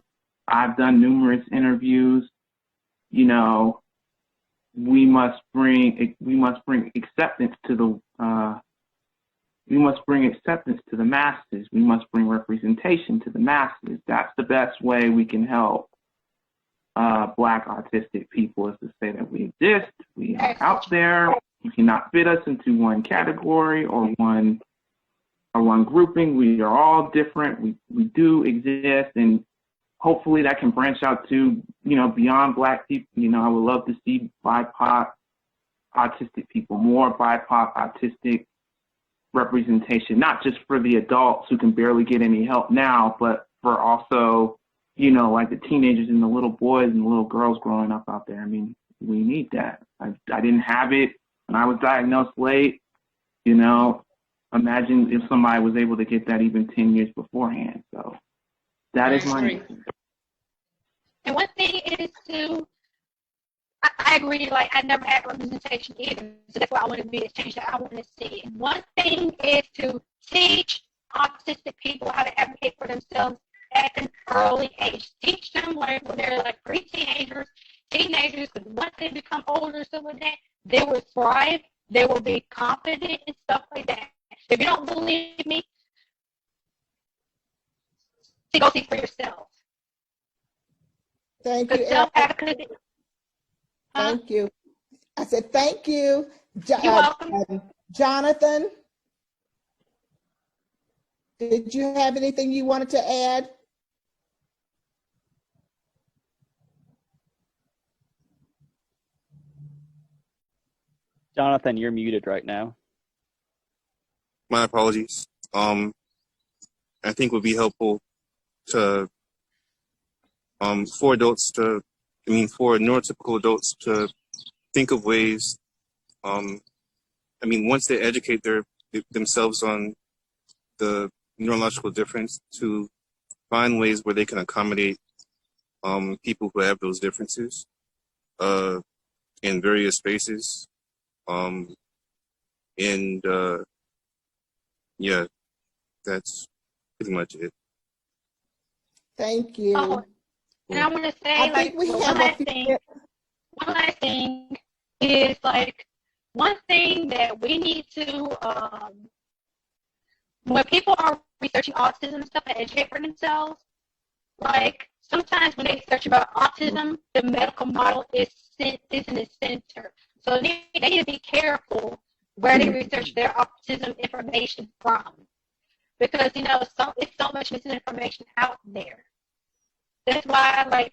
I've done numerous interviews. We must bring acceptance to the masses. We must bring representation to the masses. That's the best way we can help Black autistic people, is to say that we exist, we are out there. You cannot fit us into one category or one grouping. We are all different. We do exist, and hopefully that can branch out to, beyond Black people. I would love to see BIPOC autistic people, more BIPOC autistic representation, not just for the adults who can barely get any help now, but for also, like the teenagers and the little boys and the little girls growing up out there. I mean, we need that. I didn't have it when I was diagnosed late. Imagine if somebody was able to get that even 10 years beforehand. So that is my. And one thing is I agree, like, I never had representation either. So that's why I want to be the change that I want to see. And one thing is to teach autistic people how to advocate for themselves at an early age. Teach them when they're like pre-teenagers, teenagers, because once they become older, stuff like that, they will thrive, they will be confident and stuff like that. If you don't believe me, go see for yourself. Thank you. Self-advocacy. Thank you. I said thank you. You're welcome. Jonathan, did you have anything you wanted to add? Jonathan, you're muted right now. My apologies. I think would be helpful to for adults to for neurotypical adults to think of ways, once they educate themselves on the neurological difference, to find ways where they can accommodate people who have those differences in various spaces. Yeah, that's pretty much it. Thank you. Oh, and I want to say, I think we have one last thing is like one thing that we need to, when people are researching autism stuff to educate for themselves, like sometimes when they search about autism, the medical model is in the center. So they need to be careful where they research their autism information from. Because, it's so much misinformation out there. That's why,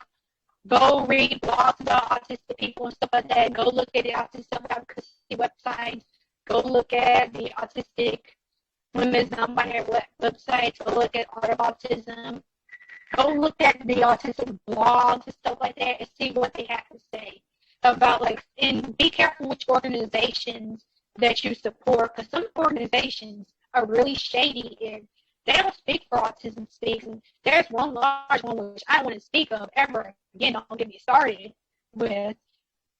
go read blogs about autistic people and stuff like that. Go look at the Autism Self-Advocacy website. Go look at the Autistic Women's Non-Binary website. Go look at Art of Autism. Go look at the autistic blogs and stuff like that and see what they have to say about, and be careful which organizations that you support, because some organizations are really shady and they don't speak for Autism Speaks. And there's one large one which I wouldn't speak of ever again. Don't get me started with.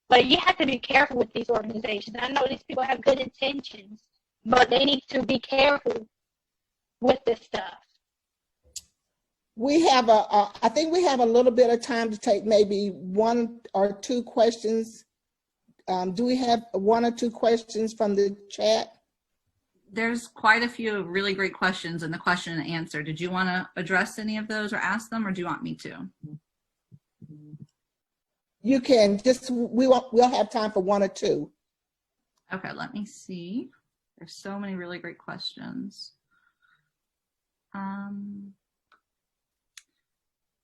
But you have to be careful with these organizations. I know these people have good intentions, but they need to be careful with this stuff. We have I think we have a little bit of time to take maybe one or two questions. Do we have one or two questions from the chat? There's quite a few really great questions in the question and answer. Did you want to address any of those or ask them, or do you want me to? You can we'll have time for one or two. Okay, let me see. There's so many really great questions.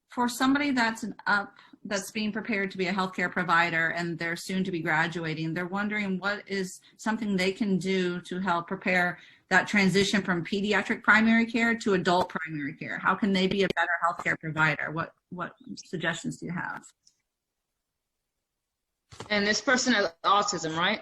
For somebody that's being prepared to be a healthcare provider and they're soon to be graduating, they're wondering what is something they can do to help prepare that transition from pediatric primary care to adult primary care. How can they be a better healthcare provider? What suggestions do you have? And this person has autism, right?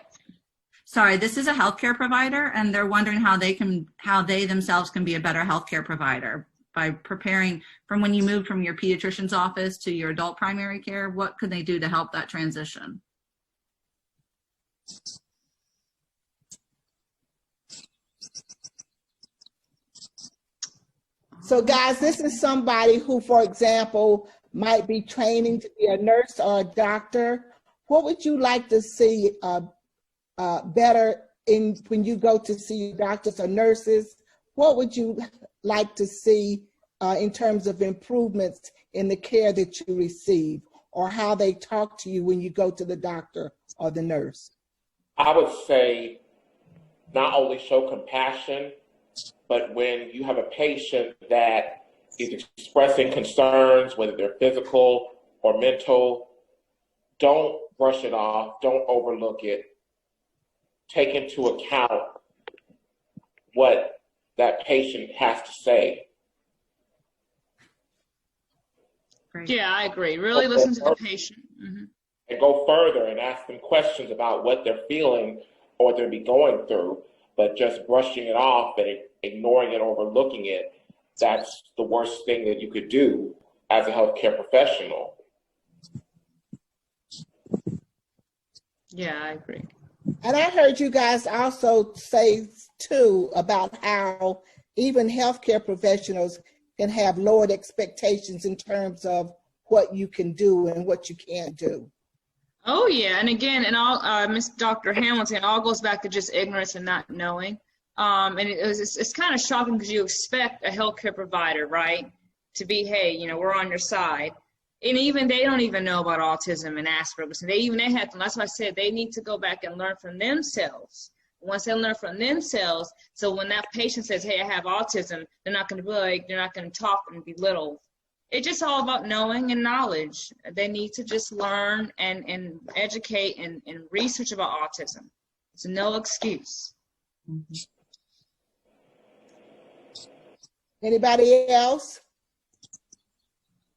Sorry, this is a healthcare provider, and they're wondering how they themselves can be a better healthcare provider by preparing from when you move from your pediatrician's office to your adult primary care. What could they do to help that transition? So guys, this is somebody who, for example, might be training to be a nurse or a doctor. What would you like to see better when you go to see doctors or nurses? What would you like to see in terms of improvements in the care that you receive, or how they talk to you when you go to the doctor or the nurse? I would say not only show compassion, but when you have a patient that is expressing concerns, whether they're physical or mental, don't brush it off, don't overlook it. Take into account what that patient has to say. Great. Yeah, I agree. Really listen to the patient. Mm-hmm. And go further and ask them questions about what they're feeling or what they'll be going through, but just brushing it off and ignoring it, overlooking it, that's the worst thing that you could do as a healthcare professional. Yeah, I agree. And I heard you guys also say too about how even healthcare professionals can have lowered expectations in terms of what you can do and what you can't do. Oh yeah, and again, and all Miss Dr. Hamilton, it all goes back to just ignorance and not knowing. And it's kind of shocking because you expect a healthcare provider, right, to be, hey, we're on your side. And even they don't even know about autism and Asperger's. And they have to, that's why I said they need to go back and learn from themselves. Once they learn from themselves, so when that patient says, hey, I have autism, they're not going to be like, they're not going to talk and belittle. It's just all about knowing and knowledge. They need to just learn and educate and research about autism. It's no excuse. Mm-hmm. Anybody else?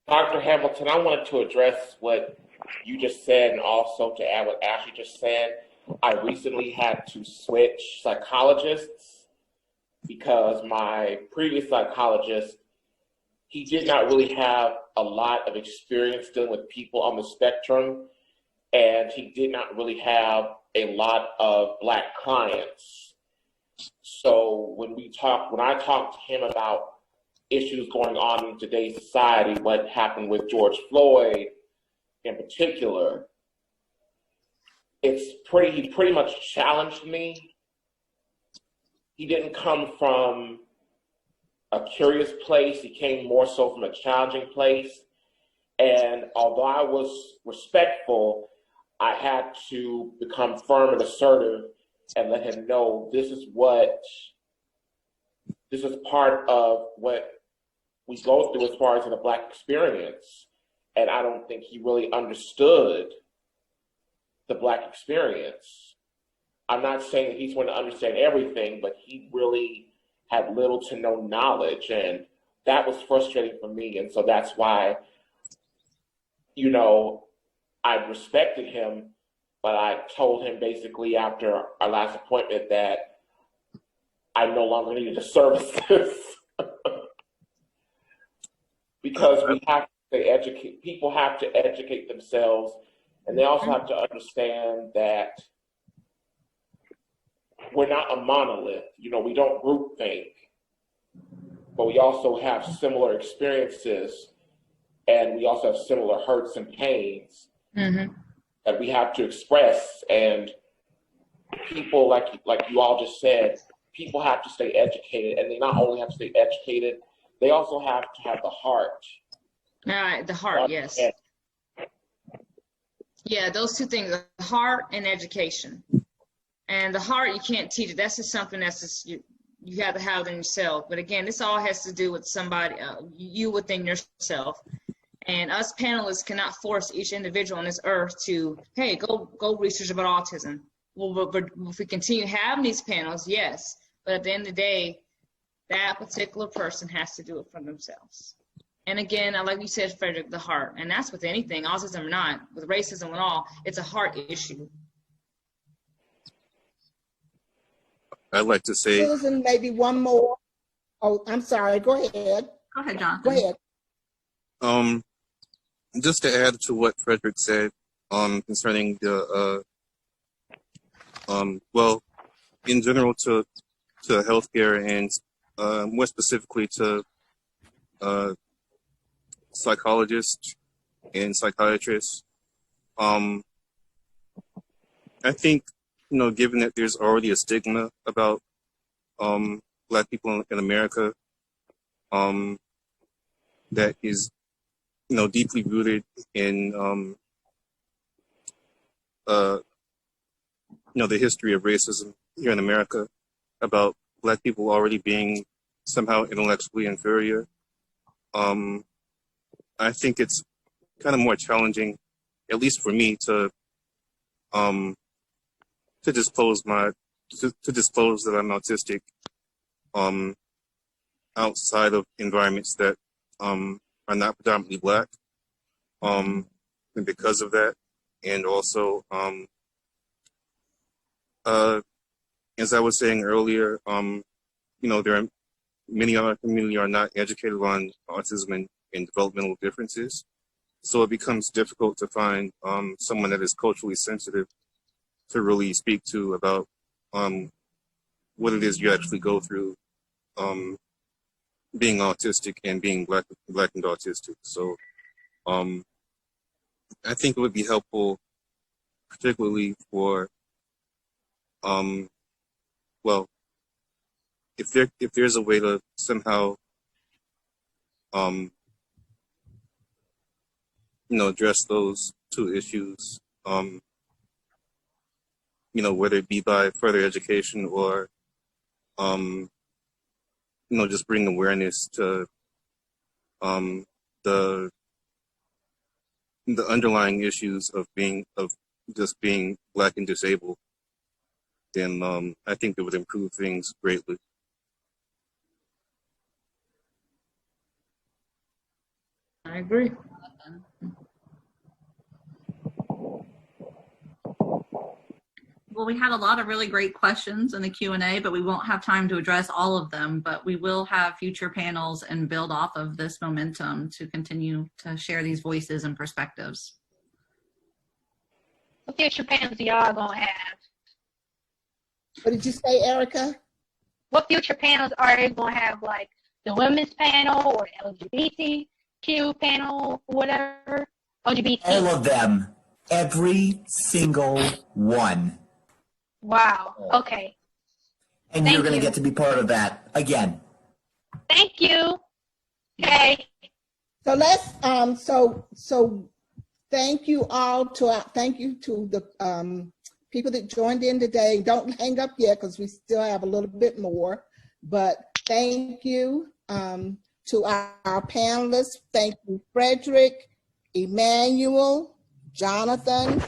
Dr. Hamilton, I wanted to address what you just said, and also to add what Ashley just said, I recently had to switch psychologists because my previous psychologist, he did not really have a lot of experience dealing with people on the spectrum, and he did not really have a lot of Black clients. So when I talked to him about issues going on in today's society, what happened with George Floyd in particular, he pretty much challenged me. He didn't come from a curious place. He came more so from a challenging place. And although I was respectful, I had to become firm and assertive and let him know this is part of what we go through as far as in the Black experience. And I don't think he really understood the Black experience. I'm not saying that he's going to understand everything, but he really had little to no knowledge, and that was frustrating for me. And so that's why, I respected him, but I told him basically after our last appointment that I no longer needed to service this because we have to educate. People have to educate themselves, and they also have to understand that we're not a monolith. We don't group think, but we also have similar experiences, and we also have similar hurts and pains that we have to express. And people, like you all just said, people have to stay educated, and they not only have to stay educated, they also have to have the heart. The heart, yes. Yeah, those two things, the heart and education. And the heart, you can't teach it. That's just something that's just, you have to have it in yourself. But again, this all has to do with somebody, you within yourself. And us panelists cannot force each individual on this earth to, hey, go research about autism. Well, but if we continue having these panels, yes. But at the end of the day, that particular person has to do it for themselves. And again, like you said, Frederick, the heart. And that's with anything, autism or not, with racism and all, it's a heart issue. I'd like to say, Susan, maybe one more. Oh, I'm sorry. Go ahead. Go ahead, Jonathan. Go ahead. Just to add to what Frederick said, concerning the, well, in general to healthcare and more specifically to psychologists and psychiatrists, I think, given that there's already a stigma about Black people in America, that is, deeply rooted in, the history of racism here in America, about Black people already being somehow intellectually inferior. I think it's kind of more challenging, at least for me, to disclose that I'm autistic outside of environments that are not predominantly Black, and because of that, and also as I was saying earlier, there are many in our community are not educated on autism and developmental differences, so it becomes difficult to find someone that is culturally sensitive to really speak to about what it is you actually go through being autistic and being Black and autistic. So I think it would be helpful, particularly for well, if there's a way to somehow address those two issues, whether it be by further education or just bring awareness to the underlying issues of just being Black and disabled, then I think it would improve things greatly. I agree. Well, we had a lot of really great questions in the Q&A, but we won't have time to address all of them. But we will have future panels and build off of this momentum to continue to share these voices and perspectives. What future panels do y'all gonna have? What did you say, Erica? What future panels are they gonna have, like the women's panel or LGBTQ panel, whatever? LGBT. All of them. Every single one. Wow. Okay. And you're going to get to be part of that again. Thank you. Okay. So let's so thank you all thank you to the people that joined in today. Don't hang up yet because we still have a little bit more. But thank you to our panelists. Thank you, Frederick, Emmanuel, Jonathan,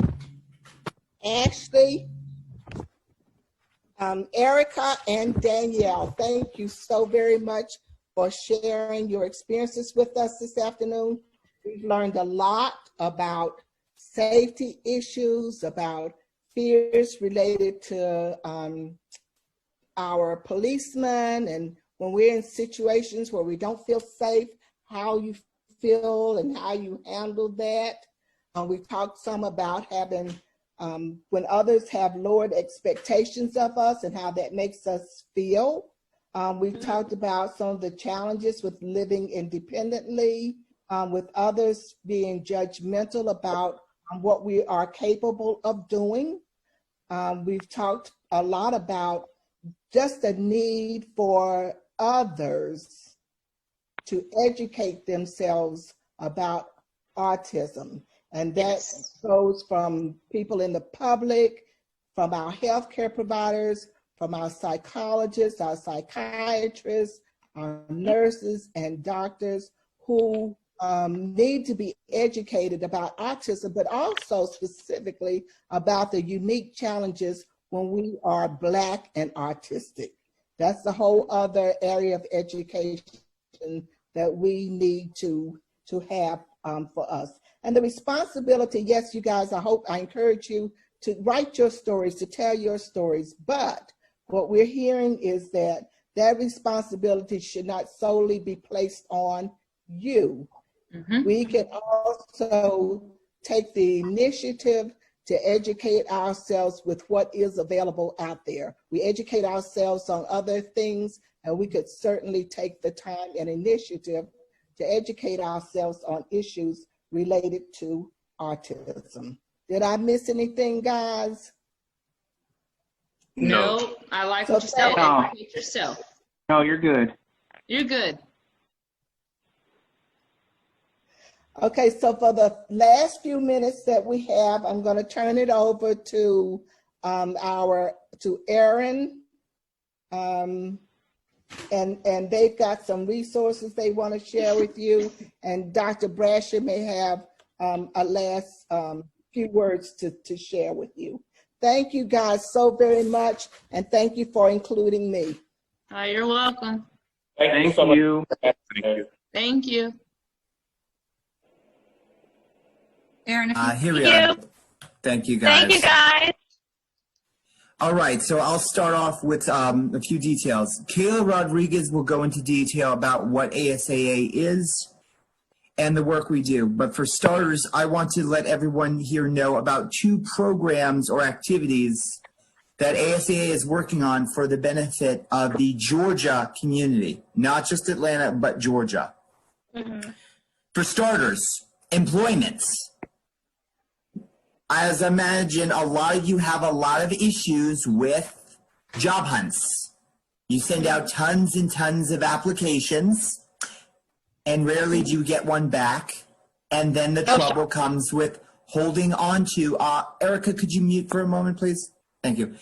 Ashley, Erica, and Danielle. Thank you so very much for sharing your experiences with us this afternoon. We've learned a lot about safety issues, about fears related to our policemen, and when we're in situations where we don't feel safe, how you feel and how you handle that. We talked some about having when others have lowered expectations of us and how that makes us feel. We've talked about some of the challenges with living independently, with others being judgmental about what we are capable of doing. We've talked a lot about just the need for others to educate themselves about autism. And that goes from people in the public, from our healthcare providers, from our psychologists, our psychiatrists, our nurses and doctors who need to be educated about autism, but also specifically about the unique challenges when we are Black and autistic. That's the whole other area of education that we need to have for us. And the responsibility, yes, you guys, I encourage you to write your stories, to tell your stories, but what we're hearing is that that responsibility should not solely be placed on you. Mm-hmm. We can also take the initiative to educate ourselves with what is available out there. We educate ourselves on other things, and we could certainly take the time and initiative to educate ourselves on issues related to autism. Did I miss anything, guys? No, I like what you said. Educate yourself. No, you're good. You're good. Okay, so for the last few minutes that we have, I'm going to turn it over to Erin, and they've got some resources they want to share with you. And Dr. Brasher may have a last few words to share with you. Thank you guys so very much, and thank you for including me. You're welcome. Thank you so much. Thank you. Thank you. Erin, Here we are. Thank you, guys. Thank you, guys. All right, so I'll start off with a few details. Kayla Rodriguez will go into detail about what ASAA is and the work we do. But for starters, I want to let everyone here know about 2 programs or activities that ASAA is working on for the benefit of the Georgia community, not just Atlanta, but Georgia. Mm-hmm. For starters, employment. As I imagine, a lot of you have a lot of issues with job hunts. You send out tons and tons of applications, and rarely do you get one back. And then the trouble comes with holding on to, Erica, could you mute for a moment, please? Thank you.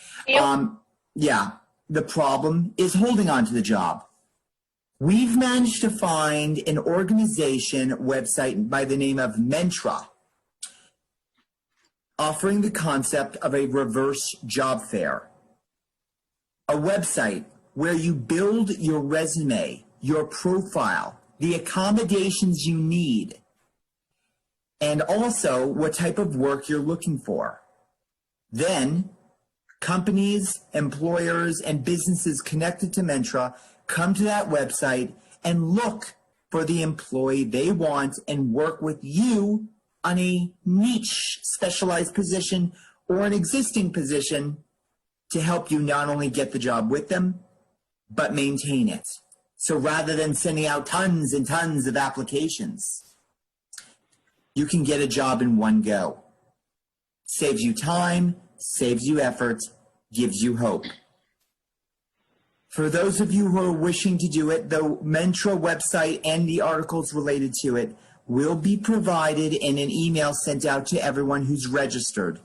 Yeah, the problem is holding on to the job. We've managed to find an organization website by the name of Mentra, offering the concept of a reverse job fair, a website where you build your resume, your profile, the accommodations you need, and also what type of work you're looking for. Then Companies, employers, and businesses connected to Mentra come to that website and look for the employee they want and work with you on a niche specialized position or an existing position to help you not only get the job with them, but maintain it. So rather than sending out tons and tons of applications, you can get a job in one go. Saves you time, saves you effort, gives you hope. For those of you who are wishing to do it, the Mentra website and the articles related to it will be provided in an email sent out to everyone who's registered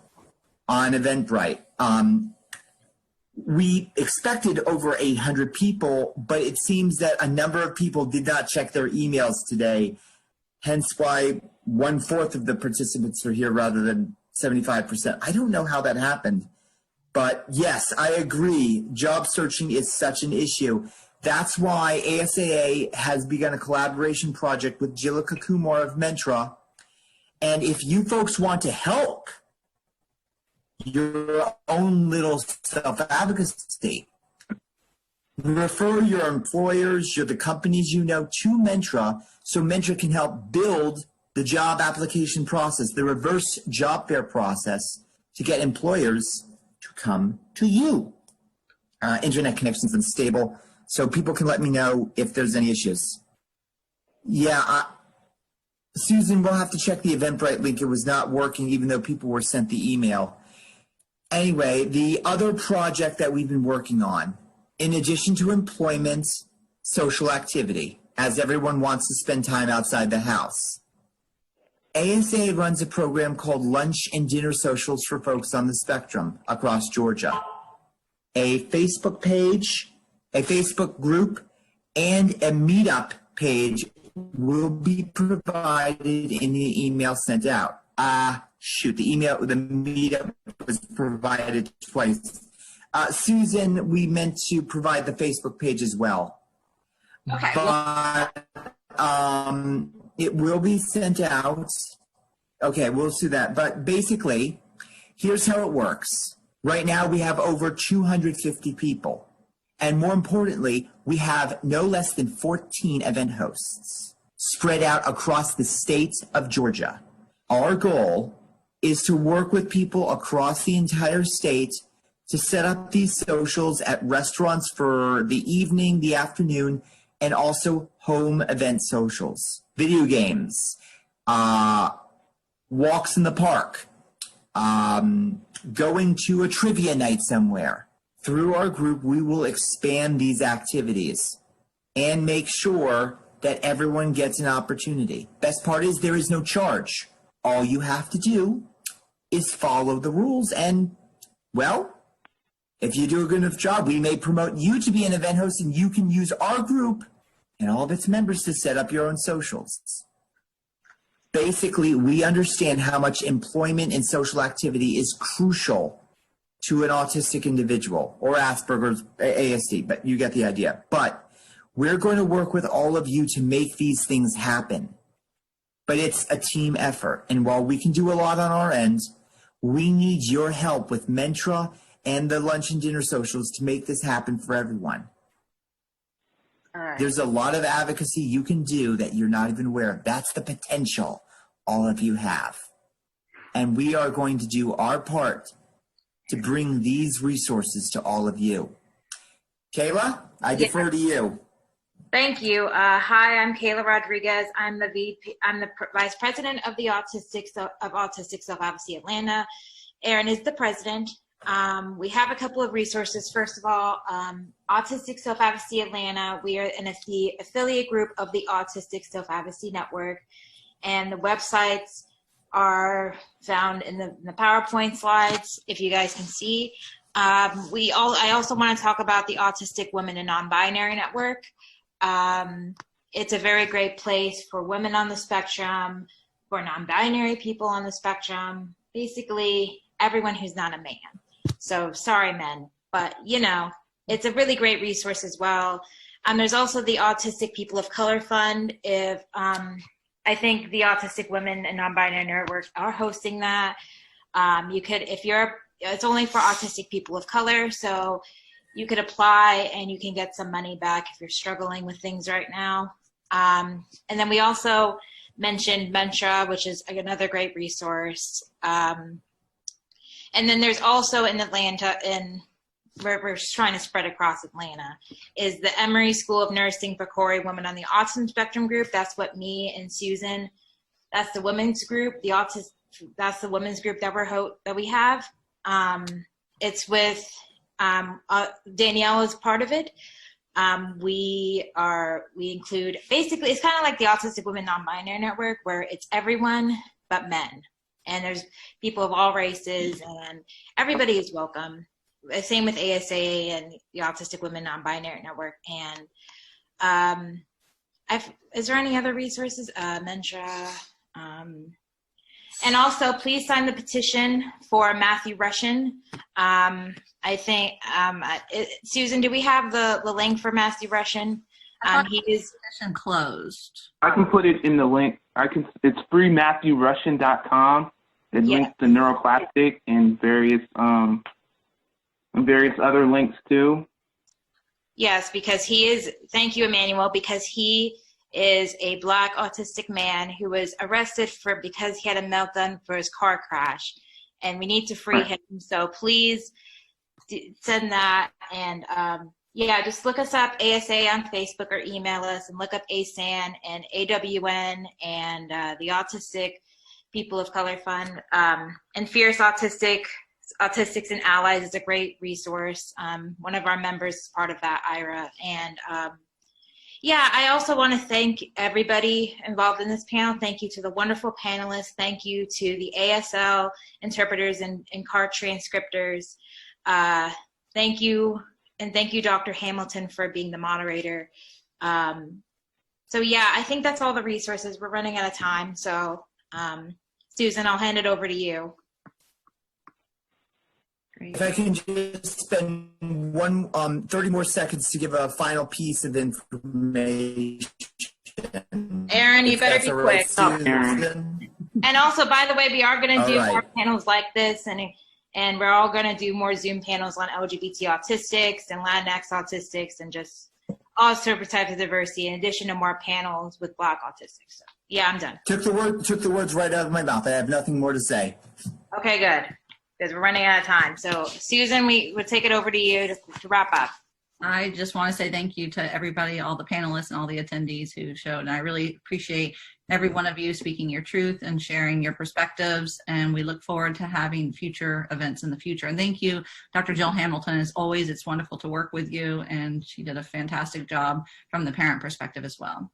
on Eventbrite. We expected over 800 people, but it seems that a number of people did not check their emails today, hence why 1/4 of the participants are here rather than 75%. I don't know how that happened, but yes, I agree. Job searching is such an issue. That's why ASAA has begun a collaboration project with Jilika Kumar of Mentra. And if you folks want to help your own little self-advocacy, refer your employers, the companies you know to Mentra, so Mentra can help build the job application process, the reverse job fair process, to get employers to come to you. Internet connection's unstable, so people can let me know if there's any issues. Yeah, Susan, we'll have to check the Eventbrite link. It was not working even though people were sent the email. Anyway, the other project that we've been working on, in addition to employment, social activity, as everyone wants to spend time outside the house, ASA runs a program called Lunch and Dinner Socials for folks on the spectrum across Georgia. A Facebook page, a Facebook group, and a meetup page will be provided in the email sent out. The meetup was provided twice. Susan, we meant to provide the Facebook page as well. Okay. But it will be sent out. Okay, we'll do that. But basically, here's how it works. Right now, we have over 250 people. And more importantly, we have no less than 14 event hosts spread out across the state of Georgia. Our goal is to work with people across the entire state to set up these socials at restaurants for the evening, the afternoon, and also home event socials, video games, walks in the park, going to a trivia night somewhere. Through our group, we will expand these activities and make sure that everyone gets an opportunity. Best part is there is no charge. All you have to do is follow the rules, and, well, if you do a good enough job, we may promote you to be an event host, and you can use our group and all of its members to set up your own socials. Basically, we understand how much employment and social activity is crucial to an autistic individual, or Asperger's, ASD, but you get the idea. But we're going to work with all of you to make these things happen. But it's a team effort, and while we can do a lot on our end, we need your help with Mentra and the lunch and dinner socials to make this happen for everyone. All right. There's a lot of advocacy you can do that you're not even aware of. That's the potential all of you have. And we are going to do our part to bring these resources to all of you. Kayla, I defer to you. Thank you. Hi, I'm Kayla Rodriguez. I'm the Vice President of the Autistic Self-Advocacy Atlanta. Aaron is the President. We have a couple of resources. First of all, Autistic Self-Advocacy Atlanta. We are an affiliate group of the Autistic Self-Advocacy Network, and the websites are found in the PowerPoint slides, if you guys can see. I also want to talk about the Autistic Women and Non-Binary Network. It's a very great place for women on the spectrum, for non-binary people on the spectrum, basically everyone who's not a man. So sorry, men, but you know, it's a really great resource as well. There's also the Autistic People of Color Fund. If I think the Autistic Women and Non-Binary Network are hosting that. You could, if you're it's only for autistic people of color, so you could apply and you can get some money back if you're struggling with things right now. And then we also mentioned Mentra, which is another great resource. And then there's also in Atlanta, we're trying to spread across Atlanta, is the Emory School of Nursing for Corey Women on the Autism Spectrum group. That's what me and Susan, that's the women's group, that's the women's group that we have. It's with Danielle is part of it. We include, basically, it's kind of like the Autistic Women Non-Binary Network, where it's everyone but men. And there's people of all races, and everybody is welcome. Same with ASAA and the Autistic Women Non-Binary Network. And is there any other resources? Mentra. And also, please sign the petition for Matthew Rushin. I think, Susan, do we have the link for Matthew Rushin? He is Petition closed. I can put it in the link. It's freematthewrushin.com. It links to neuroplastic and various other links too. Yes, because he is, thank you, Emmanuel, because he is a Black autistic man who was arrested because he had a meltdown for his car crash, and we need to free him. So please send that, and just look us up, ASA on Facebook, or email us and look up ASAN and AWN and the Autistic People of Color Fund, and Fierce Autistic. Autistics and Allies is a great resource. One of our members is part of that, Ira. And I also want to thank everybody involved in this panel. Thank you to the wonderful panelists. Thank you to the ASL interpreters and CAR transcriptors. Thank you, and thank you, Dr. Hamilton, for being the moderator. I think that's all the resources. We're running out of time. So, Susan, I'll hand it over to you. If I can just spend 30 more seconds to give a final piece of information. Aaron, you better be quick. Susan. And also, by the way, we are going to do right. more panels like this, and we're all going to do more Zoom panels on LGBT autistics and Latinx autistics and just all sorts of diversity, in addition to more panels with Black autistics. So, yeah, I'm done. Took the words right out of my mouth. I have nothing more to say. Okay, good. Because we're running out of time. So, Susan, we would take it over to you to wrap up. I just want to say thank you to everybody, all the panelists and all the attendees who showed. And I really appreciate every one of you speaking your truth and sharing your perspectives. And we look forward to having future events in the future. And thank you, Dr. Jill Hamilton. As always, it's wonderful to work with you. And she did a fantastic job from the parent perspective as well.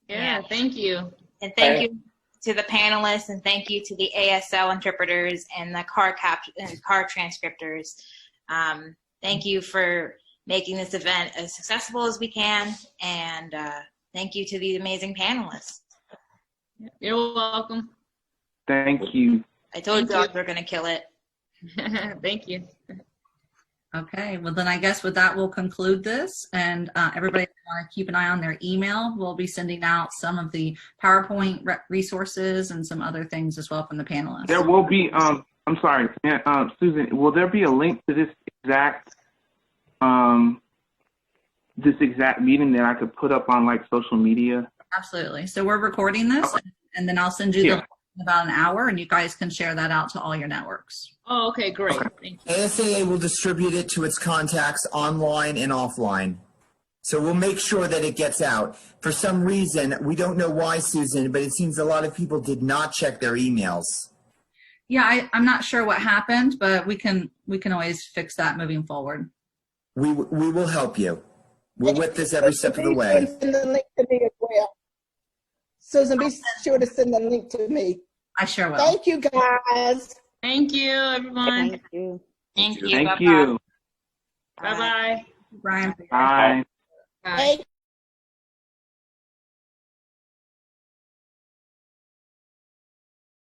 Yeah, thank you. And thank you to the panelists, and thank you to the ASL interpreters and the CAR transcriptors. Thank you for making this event as successful as we can, and thank you to these amazing panelists. You're welcome. Thank you. I told you we're going to kill it. Thank you. Okay, well then I guess with that we'll conclude this, and everybody want to keep an eye on their email. We'll be sending out some of the PowerPoint resources and some other things as well from the panelists. There will be, I'm sorry, Susan, will there be a link to this exact meeting that I could put up on like social media? Absolutely. So we're recording this, and then I'll send you the link in about an hour, and you guys can share that out to all your networks. Oh, okay, great. Thank you. ASAA will distribute it to its contacts online and offline. So we'll make sure that it gets out. For some reason, we don't know why, Susan, but it seems a lot of people did not check their emails. Yeah, I'm not sure what happened, but we can always fix that moving forward. We will help you. We're with this every step of the way. Send the link to me as well. Susan, be sure to send the link to me. I sure will. Thank you, guys. Thank you, everyone. Thank you. Thank you. Thank Bye-bye. you. Bye-bye. Brian. Bye. Bye. Hey.